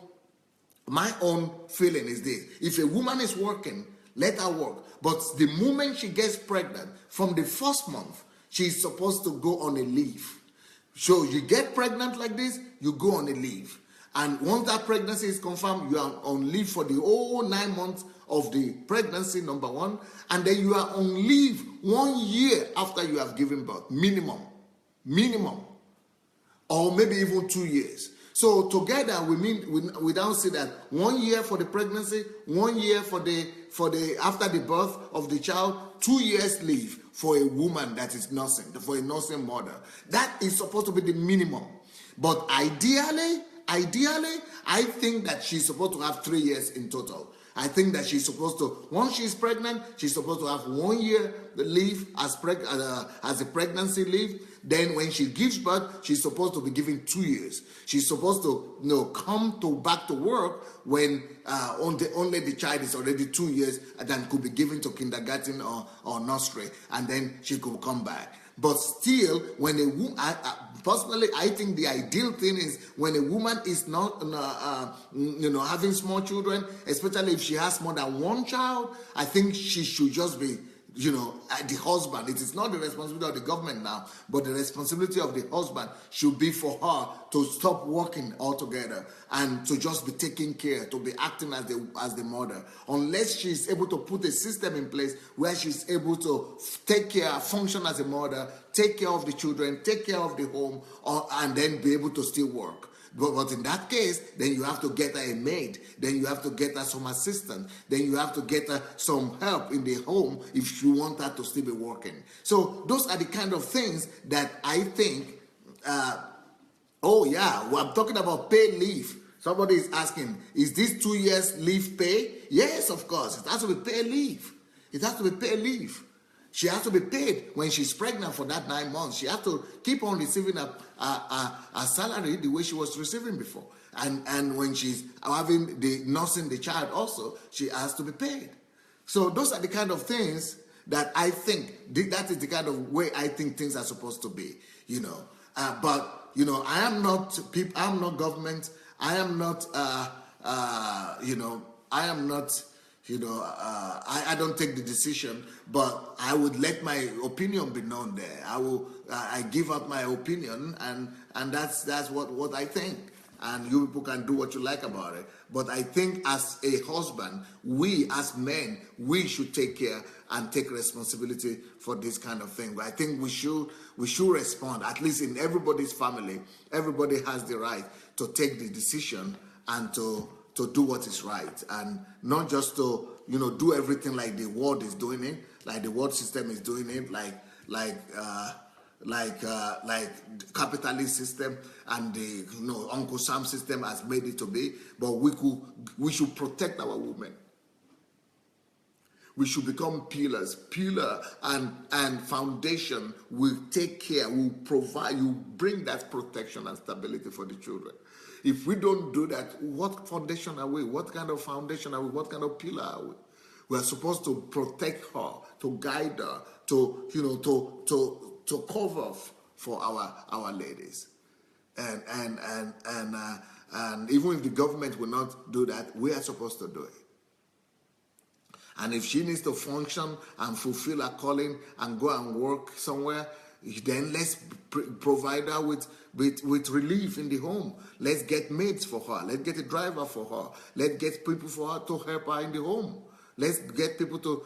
feeling is this: if a woman is working, let her work. But the moment she gets pregnant, from the first month, she's supposed to go on a leave. So you get pregnant like this, you go on a leave. And once that pregnancy is confirmed, you are on leave for the whole 9 months of the pregnancy, number one. And then you are on leave 1 year after you have given birth, minimum. Or maybe even 2 years. So together we now say that 1 year for the pregnancy, 1 year for the after the birth of the child, 2 years leave for a woman that is nursing, for a nursing mother. That is supposed to be the minimum. But ideally, I think that she's supposed to have 3 years in total. I think that she's supposed to, once she's pregnant, she's supposed to have 1 year leave as a pregnancy leave. Then when she gives birth, she's supposed to be given 2 years. She's supposed to come back to work when only the child is already 2 years and then could be given to kindergarten or nursery, and then she could come back. But still, when a woman, personally, I think the ideal thing is when a woman is not, having small children, especially if she has more than one child, I think she should just be, the husband. It is not the responsibility of the government now, but the responsibility of the husband should be for her to stop working altogether and to just be taking care, to be acting as the mother. Unless she's able to put a system in place where she's able to take care, function as a mother, take care of the children, take care of the home, and then be able to still work. But in that case, then you have to get her a maid. Then you have to get her some assistance. Then you have to get her some help in the home if you want her to still be working. So those are the kind of things that I think, I'm talking about paid leave. Somebody is asking, is this 2 years leave pay? Yes, of course. It has to be paid leave. It has to be paid leave. She has to be paid when she's pregnant for that 9 months. She has to keep on receiving a salary the way she was receiving before. And when she's having nursing the child also, she has to be paid. So those are the kind of things that I think, that is the kind of way I think things are supposed to be, But, I am not government. I am not, I don't take the decision, but I would let my opinion be known there. I give out my opinion, and that's what I think. And you people can do what you like about it. But I think as a husband, we as men, we should take care and take responsibility for this kind of thing. But I think we should respond, at least in everybody's family. Everybody has the right to take the decision and to do what is right, and not just to do everything like the world is doing it, like the world system is doing it, like capitalist system and the Uncle Sam system has made it to be. But we should protect our women. We should become pillar and foundation. Will take care, will provide, you bring that protection and stability for the children. If we don't do that, what foundation are we? What kind of foundation are we? What kind of pillar are we? We are supposed to protect her, to guide her, to cover for our ladies. And even if the government will not do that, we are supposed to do it. And if she needs to function and fulfill her calling and go and work somewhere, then let's provide her with relief in the home. Let's get maids for her. Let's get a driver for her. Let's get people for her to help her in the home. Let's get people to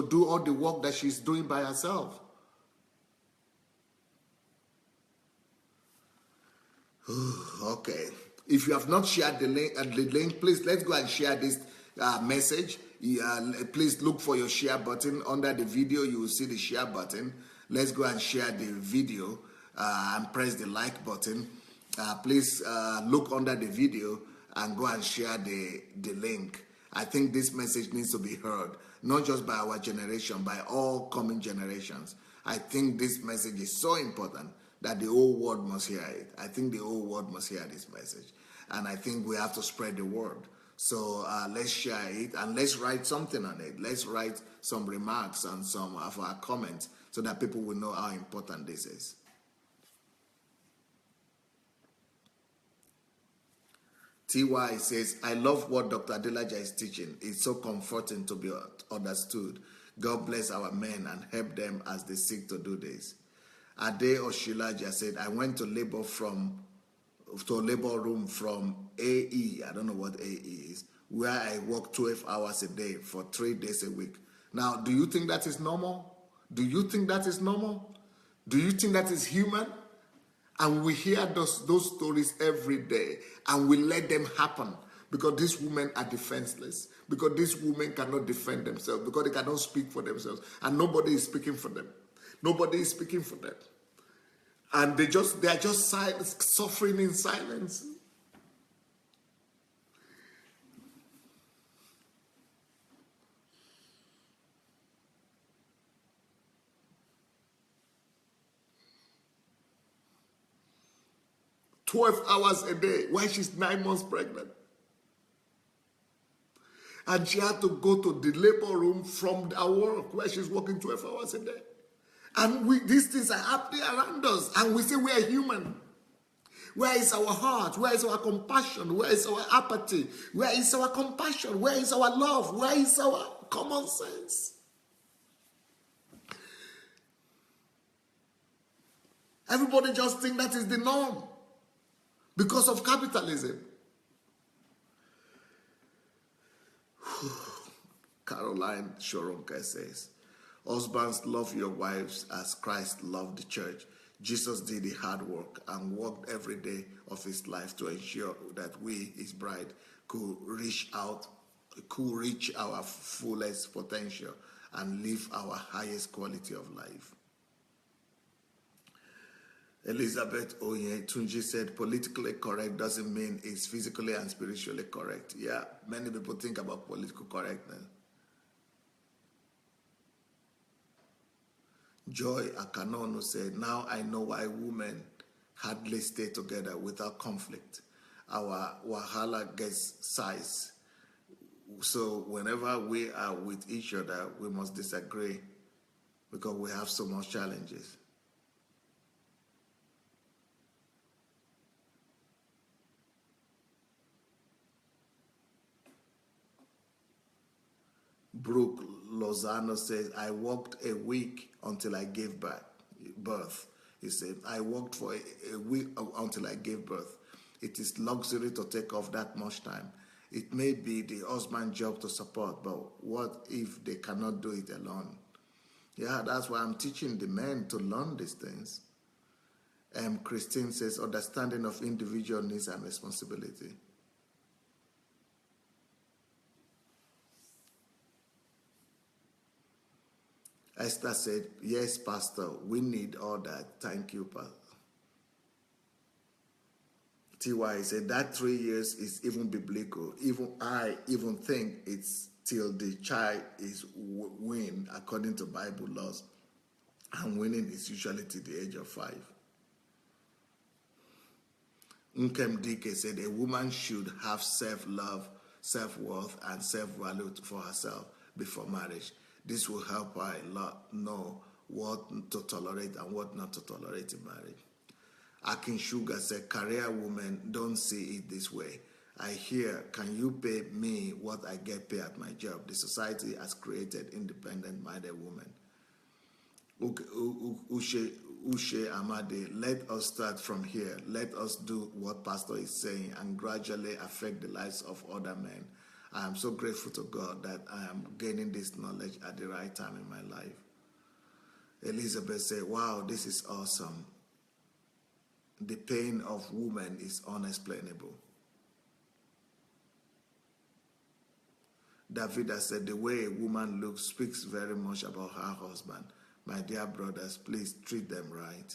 do all the work that she's doing by herself. Okay. If you have not shared the link, please let's go and share this message. Please look for your share button under the video. You will see the share button. Let's go and share the video and press the like button. Please look under the video and go and share the link. I think this message needs to be heard, not just by our generation, by all coming generations. I think this message is so important that the whole world must hear it. I think the whole world must hear this message. And I think we have to spread the word. So let's share it and let's write something on it. Let's write some remarks and some of our comments so that people will know how important this is. TY says, I love what Dr. Adelaja is teaching. It's so comforting to be understood. God bless our men and help them as they seek to do this. Ade Oshilaja said, I went to labor room from AE. I don't know what AE is, where I work 12 hours a day for 3 days a week. Now, do you think that is normal? Do you think that is normal? Do you think that is human? And we hear those stories every day, and we let them happen because these women are defenseless, because these women cannot defend themselves, because they cannot speak for themselves, and nobody is speaking for them. Nobody is speaking for them. And they are just suffering in silence. $12 hours a day while she's 9 months pregnant. And she had to go to the labor room from our work where she's working 12 hours a day. And these things are happening around us. And we say we are human. Where is our heart? Where is our compassion? Where is our apathy? Where is our compassion? Where is our love? Where is our common sense? Everybody just think that is the norm because of capitalism. Caroline Shoronka says, husbands, love your wives as Christ loved the church. Jesus did the hard work and worked every day of his life to ensure that we, his bride, could reach our fullest potential and live our highest quality of life. Elizabeth Oyetunji said, politically correct doesn't mean it's physically and spiritually correct. Yeah, many people think about political correctness. Joy Akanono said, now I know why women hardly stay together without conflict. Our wahala gets size. So whenever we are with each other, we must disagree because we have so much challenges. Brooke Lozano says, I worked a week until I gave birth. He said, I worked for a week until I gave birth. It is luxury to take off that much time. It may be the husband's job to support, but what if they cannot do it alone? Yeah, that's why I'm teaching the men to learn these things. Christine says, understanding of individual needs and responsibility. Esther said, yes, Pastor, we need all that. Thank you, Pastor. T.Y. said, that 3 years is even biblical. I think it's till the child is weaned according to Bible laws. And weaning is usually to the age of 5. Nkem Dike said, a woman should have self-love, self-worth, and self-value for herself before marriage. This will help her a lot know what to tolerate and what not to tolerate in marriage. Akin Sugar said, career women don't see it this way. I hear, can you pay me what I get paid at my job? The society has created independent-minded women. Ushe Amade, let us start from here. Let us do what Pastor is saying and gradually affect the lives of other men. I am so grateful to God that I am gaining this knowledge at the right time in my life. Elizabeth said, wow, this is awesome. The pain of women is unexplainable. Davida said, the way a woman looks speaks very much about her husband. My dear brothers, please treat them right.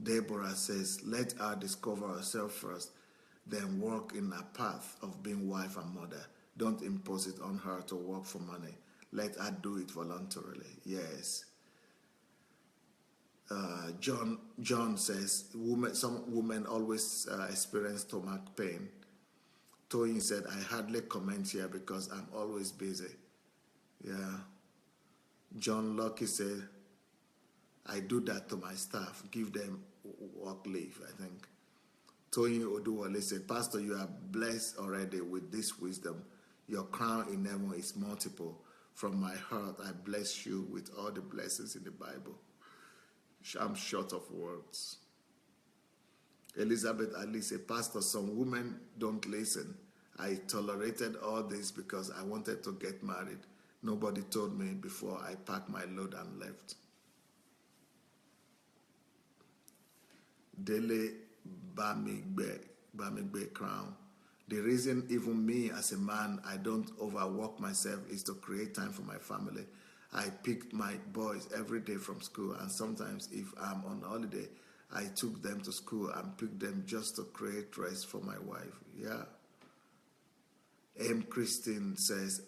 Deborah says, let her discover herself first, then work in a path of being wife and mother. Don't impose it on her to work for money. Let her do it voluntarily. Yes. John says, some women always experience stomach pain. Toyin said, I hardly comment here because I'm always busy. Yeah. John Lucky said, I do that to my staff. Give them work leave, I think. Toyin Oduwale said, Pastor, you are blessed already with this wisdom. Your crown in heaven is multiple. From my heart, I bless you with all the blessings in the Bible. I'm short of words. Elizabeth Ali said, Pastor, some women don't listen. I tolerated all this because I wanted to get married. Nobody told me before I packed my load and left. Dele Bamigbe Crown. The reason even me as a man, I don't overwork myself is to create time for my family. I picked my boys every day from school, and sometimes if I'm on holiday, I took them to school and picked them just to create rest for my wife. Yeah. Christine says,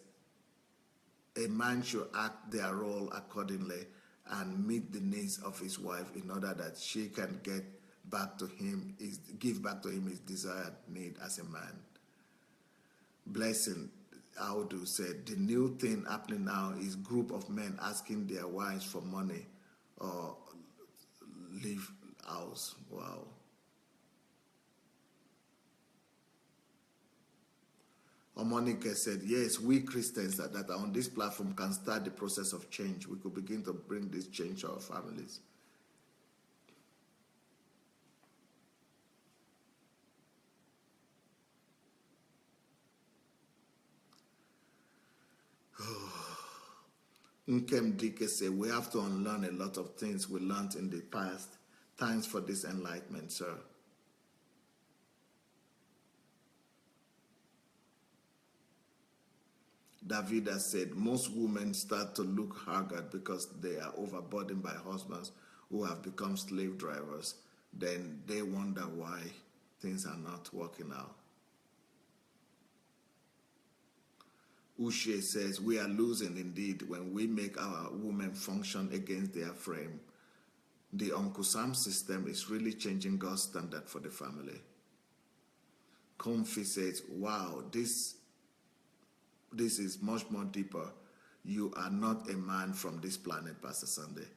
a man should act their role accordingly and meet the needs of his wife in order that she can give back to him his desired need as a man. Blessing Audu said, the new thing happening now is group of men asking their wives for money or leave house. Wow. Omonika said, yes, we Christians that are on this platform can start the process of change. We could begin to bring this change to our families. Nkem Dike said, we have to unlearn a lot of things we learned in the past. Thanks for this enlightenment, sir. Davida said, most women start to look haggard because they are overburdened by husbands who have become slave drivers. Then they wonder why things are not working out. Ushe says, we are losing indeed when we make our women function against their frame. The Uncle Sam system is really changing God's standard for the family. Comfy says, wow, this is much more deeper. You are not a man from this planet, Pastor Sunday.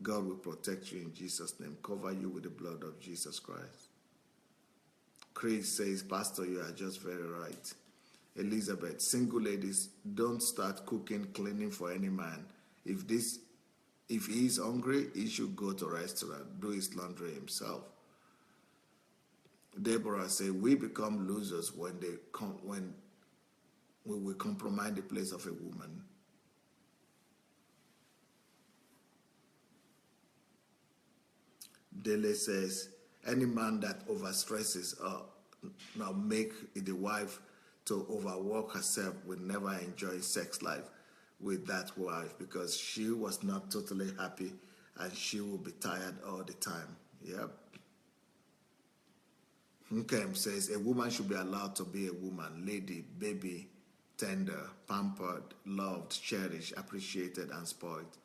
God will protect you in Jesus' name. Cover you with the blood of Jesus Christ. Chris says, Pastor, you are just very right. Elizabeth, single ladies, don't start cooking, cleaning for any man. If he is hungry, he should go to a restaurant, do his laundry himself. Deborah says, we become losers when we will compromise the place of a woman. Dele says, any man that overstresses now make the wife to overwork herself will never enjoy sex life with that wife because she was not totally happy and she will be tired all the time. Yep. Nkem says, a woman should be allowed to be a woman, lady, baby, tender, pampered, loved, cherished, appreciated, and spoiled.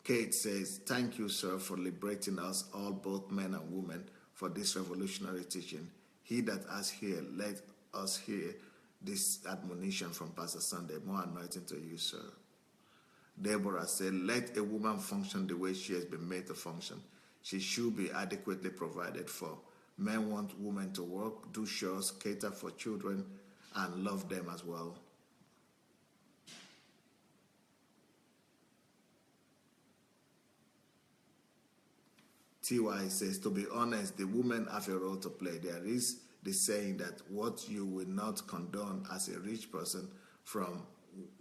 Kate says, thank you, sir, for liberating us all, both men and women, for this revolutionary teaching. He that has here, let us hear this admonition from Pastor Sunday. More anointing to you, sir. Deborah said, let a woman function the way she has been made to function. She should be adequately provided for. Men want women to work, do chores, cater for children, and love them as well. TY says, to be honest, the women have a role to play. There is the saying that what you will not condone as a rich person, from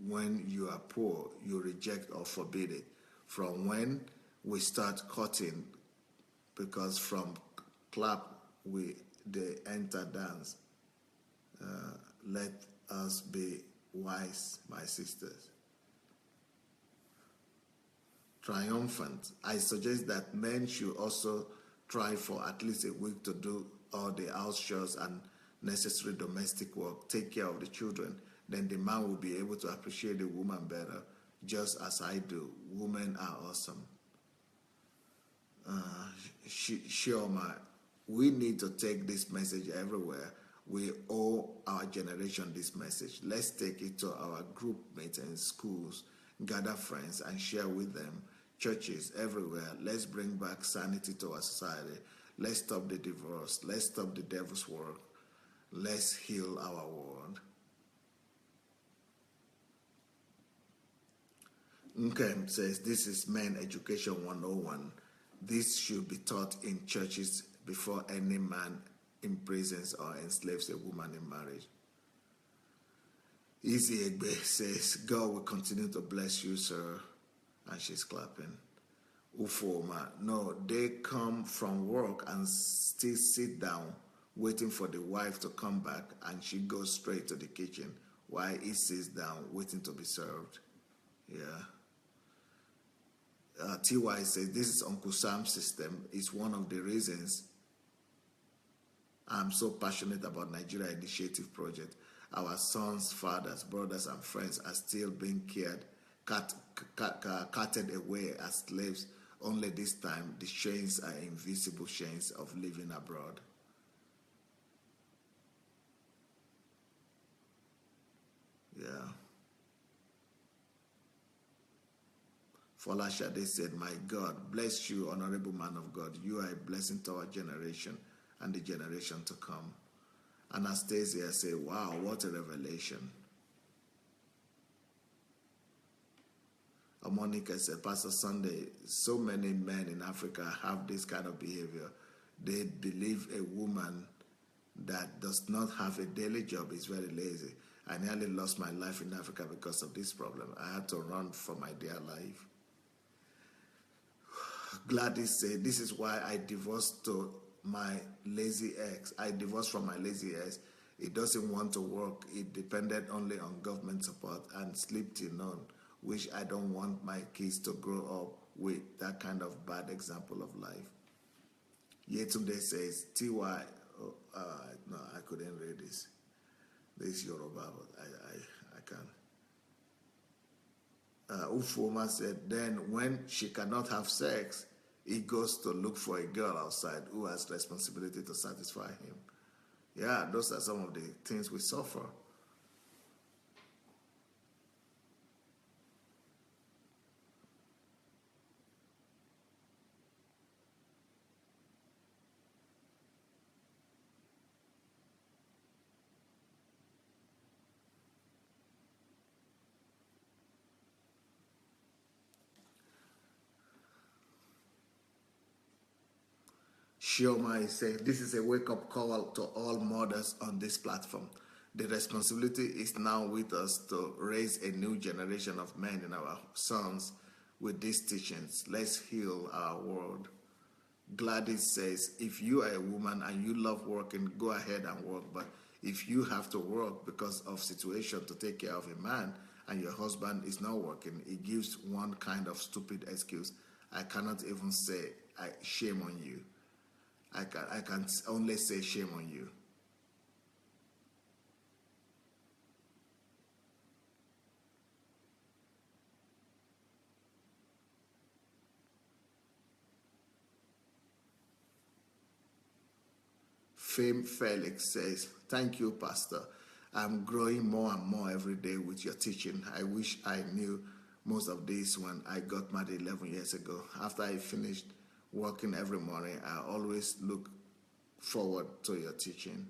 when you are poor, you reject or forbid it. From when we start cutting, because from clap they enter dance. Let us be wise, my sisters. Triumphant. I suggest that men should also try for at least a week to do all the house chores and necessary domestic work, take care of the children. Then the man will be able to appreciate the woman better, just as I do. Women are awesome. Shioma, we need to take this message everywhere. We owe our generation this message. Let's take it to our group meetings, schools, gather friends, and share with them. Churches everywhere. Let's bring back sanity to our society. Let's stop the divorce. Let's stop the devil's work. Let's heal our world. Nkem says, this is Men Education 101. This should be taught in churches before any man imprisons or enslaves a woman in marriage. Easy Egbe says, God will continue to bless you, sir. And she's clapping. Ufoma, no, they come from work and still sit down waiting for the wife to come back, and she goes straight to the kitchen while he sits down waiting to be served. Yeah. TY says, this is Uncle Sam's system. It's one of the reasons I'm so passionate about Nigeria Initiative Project. Our sons, fathers, brothers, and friends are still being carted away as slaves. Only this time, the chains are invisible chains of living abroad. Yeah. Fola Shade said, my God, bless you, honorable man of God. You are a blessing to our generation and the generation to come. Anastasia said, wow, what a revelation. Monica said, Pastor Sunday, so many men in Africa have this kind of behavior. They believe a woman that does not have a daily job is very lazy. I nearly lost my life in Africa because of this problem. I had to run for my dear life. Gladys said, this is why I divorced to my lazy ex. I divorced from my lazy ex. He doesn't want to work. He depended only on government support and slept till noon, which I don't want my kids to grow up with that kind of bad example of life. Yetunde says, TY, no, I couldn't read this. This is Yoruba, but I can't. Ufoma said, then when she cannot have sex, he goes to look for a girl outside who has responsibility to satisfy him. Yeah, those are some of the things we suffer. Shioma is saying, this is a wake-up call to all mothers on this platform. The responsibility is now with us to raise a new generation of men and our sons with these teachings. Let's heal our world. Gladys says, if you are a woman and you love working, go ahead and work. But if you have to work because of situation to take care of a man and your husband is not working, it gives one kind of stupid excuse. I cannot even say, shame on you. I can only say shame on you. Fame Felix says, thank you, Pastor. I'm growing more and more every day with your teaching. I wish I knew most of this when I got married 11 years ago. After I finished working every morning, I always look forward to your teaching.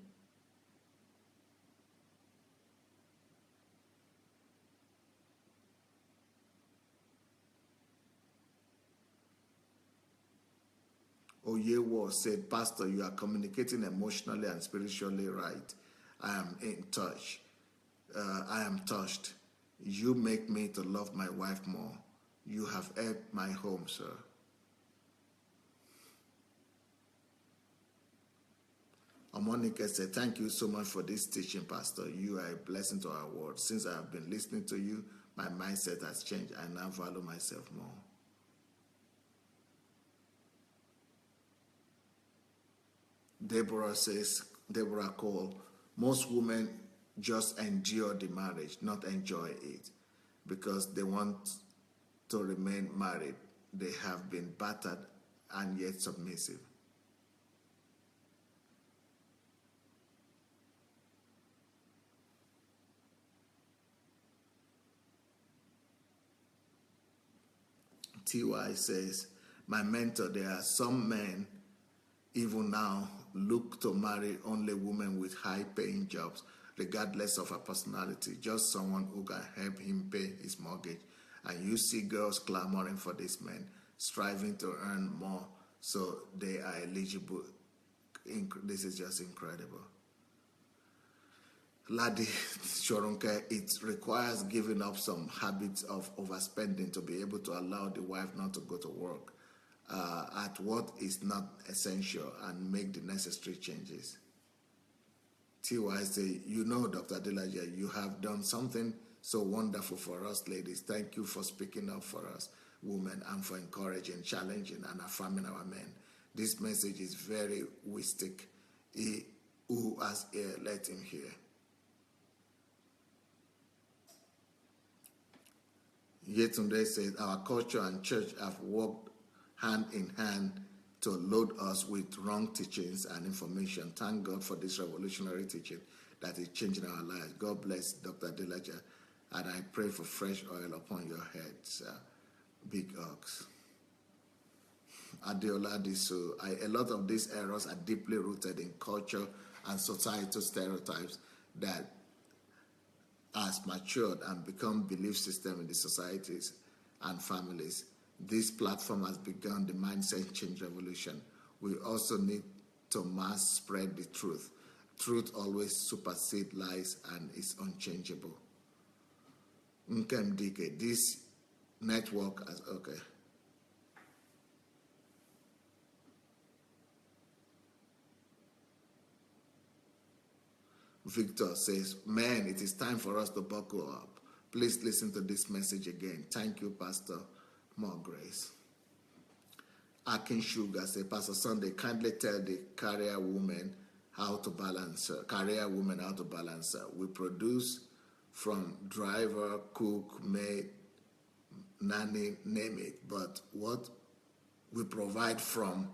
Oyewo said, Pastor, you are communicating emotionally and spiritually right. I am in touch. I am touched. You make me to love my wife more. You have helped my home, sir. Monica said, thank you so much for this teaching, Pastor. You are a blessing to our world. Since I have been listening to you, my mindset has changed. I now value myself more. Deborah says, Deborah Cole, most women just endure the marriage, not enjoy it, because they want to remain married. They have been battered and yet submissive. TY says, my mentor, there are some men even now look to marry only women with high-paying jobs, regardless of her personality, just someone who can help him pay his mortgage. And you see girls clamoring for these men, striving to earn more so they are eligible. This is just incredible. Ladi Shorunke, it requires giving up some habits of overspending to be able to allow the wife not to go to work at what is not essential and make the necessary changes. TY say, you know, Dr. Adelaja, you have done something so wonderful for us ladies. Thank you for speaking up for us women and for encouraging, challenging, and affirming our men. This message is very wistic. He who has ear, let him hear. Yetunde says, our culture and church have worked hand in hand to load us with wrong teachings and information. Thank God for this revolutionary teaching that is changing our lives. God bless Dr. Adelaja, and I pray for fresh oil upon your heads. Big ox. Adeola Disu, a lot of these errors are deeply rooted in culture and societal stereotypes that has matured and become belief system in the societies and families. This platform has begun the mindset change revolution. We also need to mass spread the truth. Truth always supersedes lies and is unchangeable. Nkemdike, this network has, okay. Victor says, man, it is time for us to buckle up. Please listen to this message again. Thank you, Pastor. More grace. Akin Sugar says, Pastor Sunday, kindly tell the career woman how to balance her. We produce from driver, cook, maid, nanny, name it. But what we provide from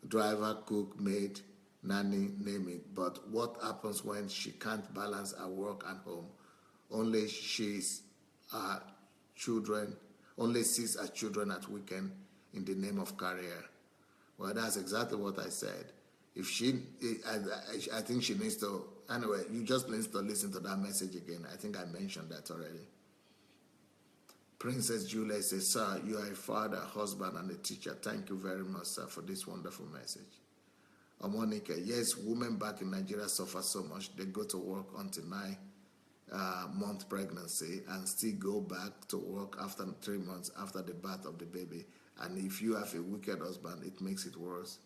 driver, cook, maid, nanny, name it. But what happens when she can't balance her work and home? Only sees her children at weekend in the name of career. Well, that's exactly what I said. If I think she needs to, anyway, you just need to listen to that message again. I think I mentioned that already. Princess Julia says, sir, you are a father, husband, and a teacher. Thank you very much, sir, for this wonderful message. Monica, yes, women back in Nigeria suffer so much. They go to work until 9-month pregnancy and still go back to work after 3 months after the birth of the baby. And if you have a wicked husband, it makes it worse.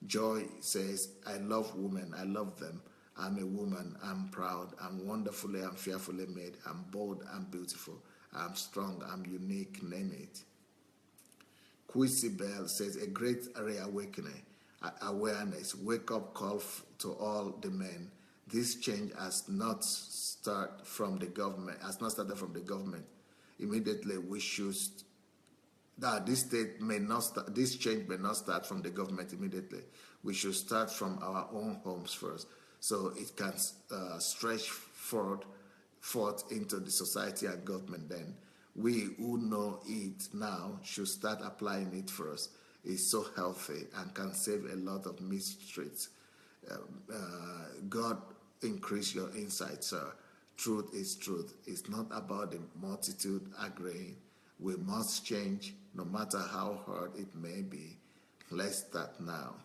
Joy says, I love women. I love them. I'm a woman. I'm proud. I'm wonderfully and fearfully made. I'm bold. I'm beautiful. I'm strong. I'm unique. Name it. Quissy Bell says, a great reawakening. Awareness, wake up call to all the men. This change has not started from the government. Immediately, we should. This change may not start from the government immediately. We should start from our own homes first, so it can stretch forth into the society and government. Then we who know it now should start applying it first. Is so healthy and can save a lot of mistreats. God increase your insight, sir. Truth is truth. It's not about the multitude agreeing. We must change, no matter how hard it may be. Let's start now.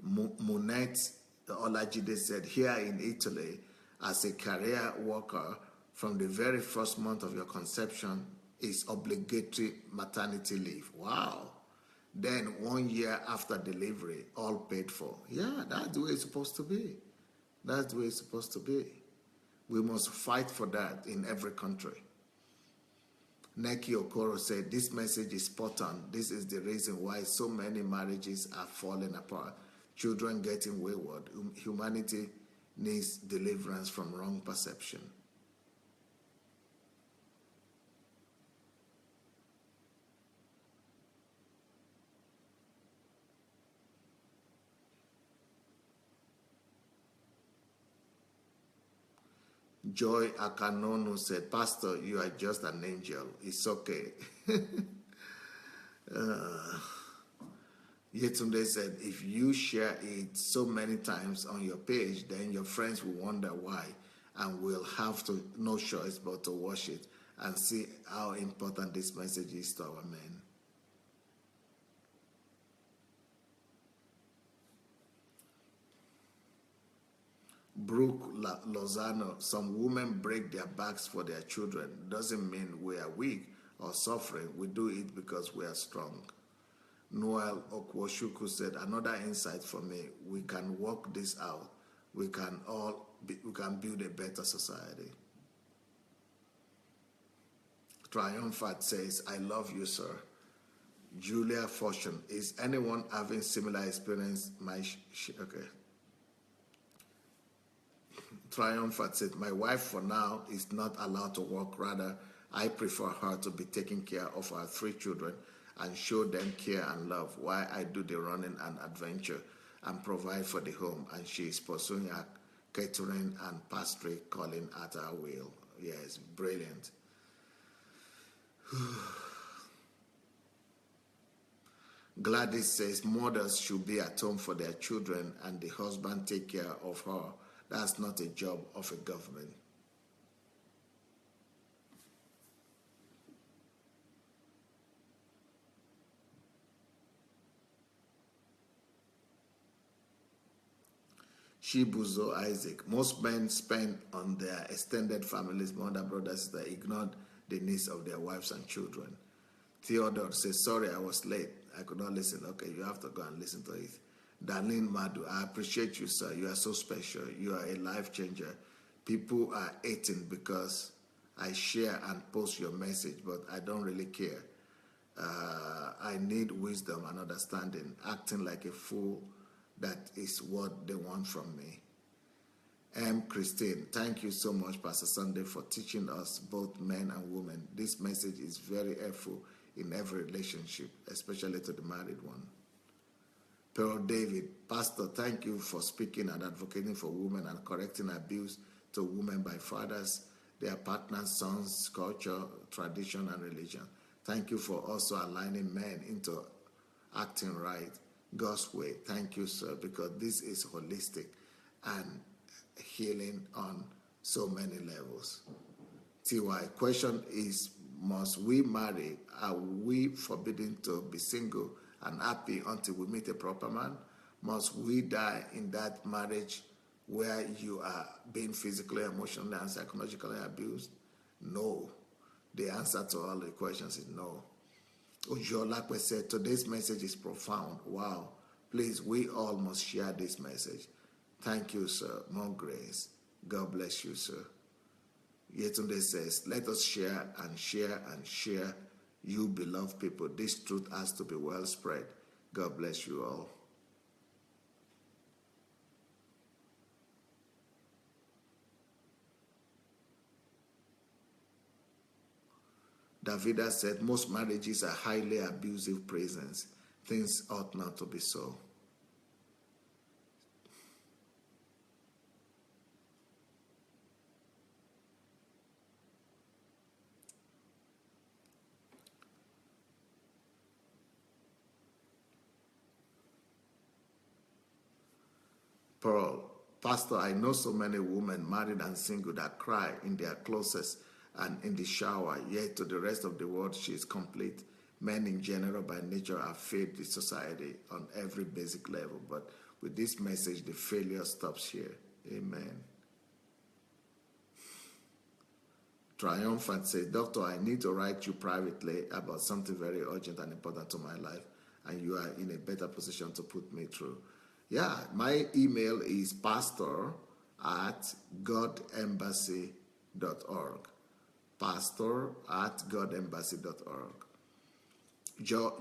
Munette Olajide said, here in Italy, as a career worker, from the very first month of your conception is obligatory maternity leave. Wow. Then 1 year after delivery, all paid for. Yeah, that's the way it's supposed to be. That's the way it's supposed to be. We must fight for that in every country. Neki Okoro said, this message is spot on. This is the reason why so many marriages are falling apart. Children getting wayward. Humanity needs deliverance from wrong perception. Joy Akanono said, Pastor, you are just an angel. It's okay. Yetunde said, if you share it so many times on your page, then your friends will wonder why and will have to no choice but to watch it and see how important this message is to our men. Brooke Lozano, some women break their backs for their children. Doesn't mean we are weak or suffering. We do it because we are strong. Noel Okwoshuku said, another insight for me, we can work this out. We can build a better society. Triumphant says, I love you, sir. Julia Fortune, is anyone having similar experience? Okay. Triumphant said, my wife for now is not allowed to work. Rather, I prefer her to be taking care of our 3 children and show them care and love while I do the running and adventure and provide for the home, and she is pursuing her catering and pastry calling at her will. Yes, brilliant. Gladys says mothers should be at home for their children and the husband take care of her. That's not a job of a government. Shibuzo Isaac, most men spend on their extended families, mother, brothers, that ignored the needs of their wives and children. Theodore says, sorry, I was late. I could not listen. Okay, you have to go and listen to it. Darlene Madu, I appreciate you, sir. You are so special. You are a life changer. People are hating because I share and post your message, but I don't really care. I need wisdom and understanding. Acting like a fool, that is what they want from me. Christine, thank you so much, Pastor Sunday, for teaching us, both men and women. This message is very helpful in every relationship, especially to the married one. Pearl David, Pastor, thank you for speaking and advocating for women and correcting abuse to women by fathers, their partners, sons, culture, tradition, and religion. Thank you for also aligning men into acting right, God's way. Thank you, sir, because this is holistic and healing on so many levels. TY, question is, must we marry? Are we forbidden to be single and happy until we meet a proper man? Must we die in that marriage where you are being physically, emotionally, and psychologically abused? No. The answer to all the questions is no. Ujolakwe said, today's message is profound. Wow. Please, we all must share this message. Thank you, sir. More grace. God bless you, sir. Yetunde says, let us share and share and share. You beloved people, this truth has to be well spread. God bless you all. Davida said, most marriages are highly abusive prisons. Things ought not to be so. Pearl, Pastor, I know so many women, married and single, that cry in their closets and in the shower, yet to the rest of the world she is complete. Men in general by nature have failed the society on every basic level, but with this message the failure stops here. Amen. Triumphant says, Doctor, I need to write you privately about something very urgent and important to my life, and you are in a better position to put me through. Yeah, my email is pastor@godembassy.org. pastor@godembassy.org.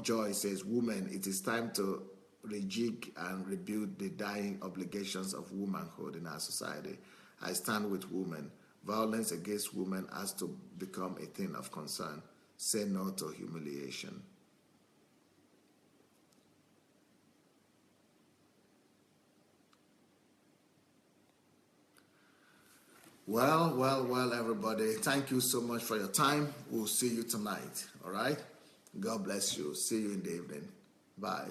Joy says, women, it is time to rejig and rebuild the dying obligations of womanhood in our society. I stand with women. Violence against women has to become a thing of concern. Say no to humiliation. Well, everybody. Thank you so much for your time. We'll see you tonight. All right? God bless you. See you in the evening. Bye.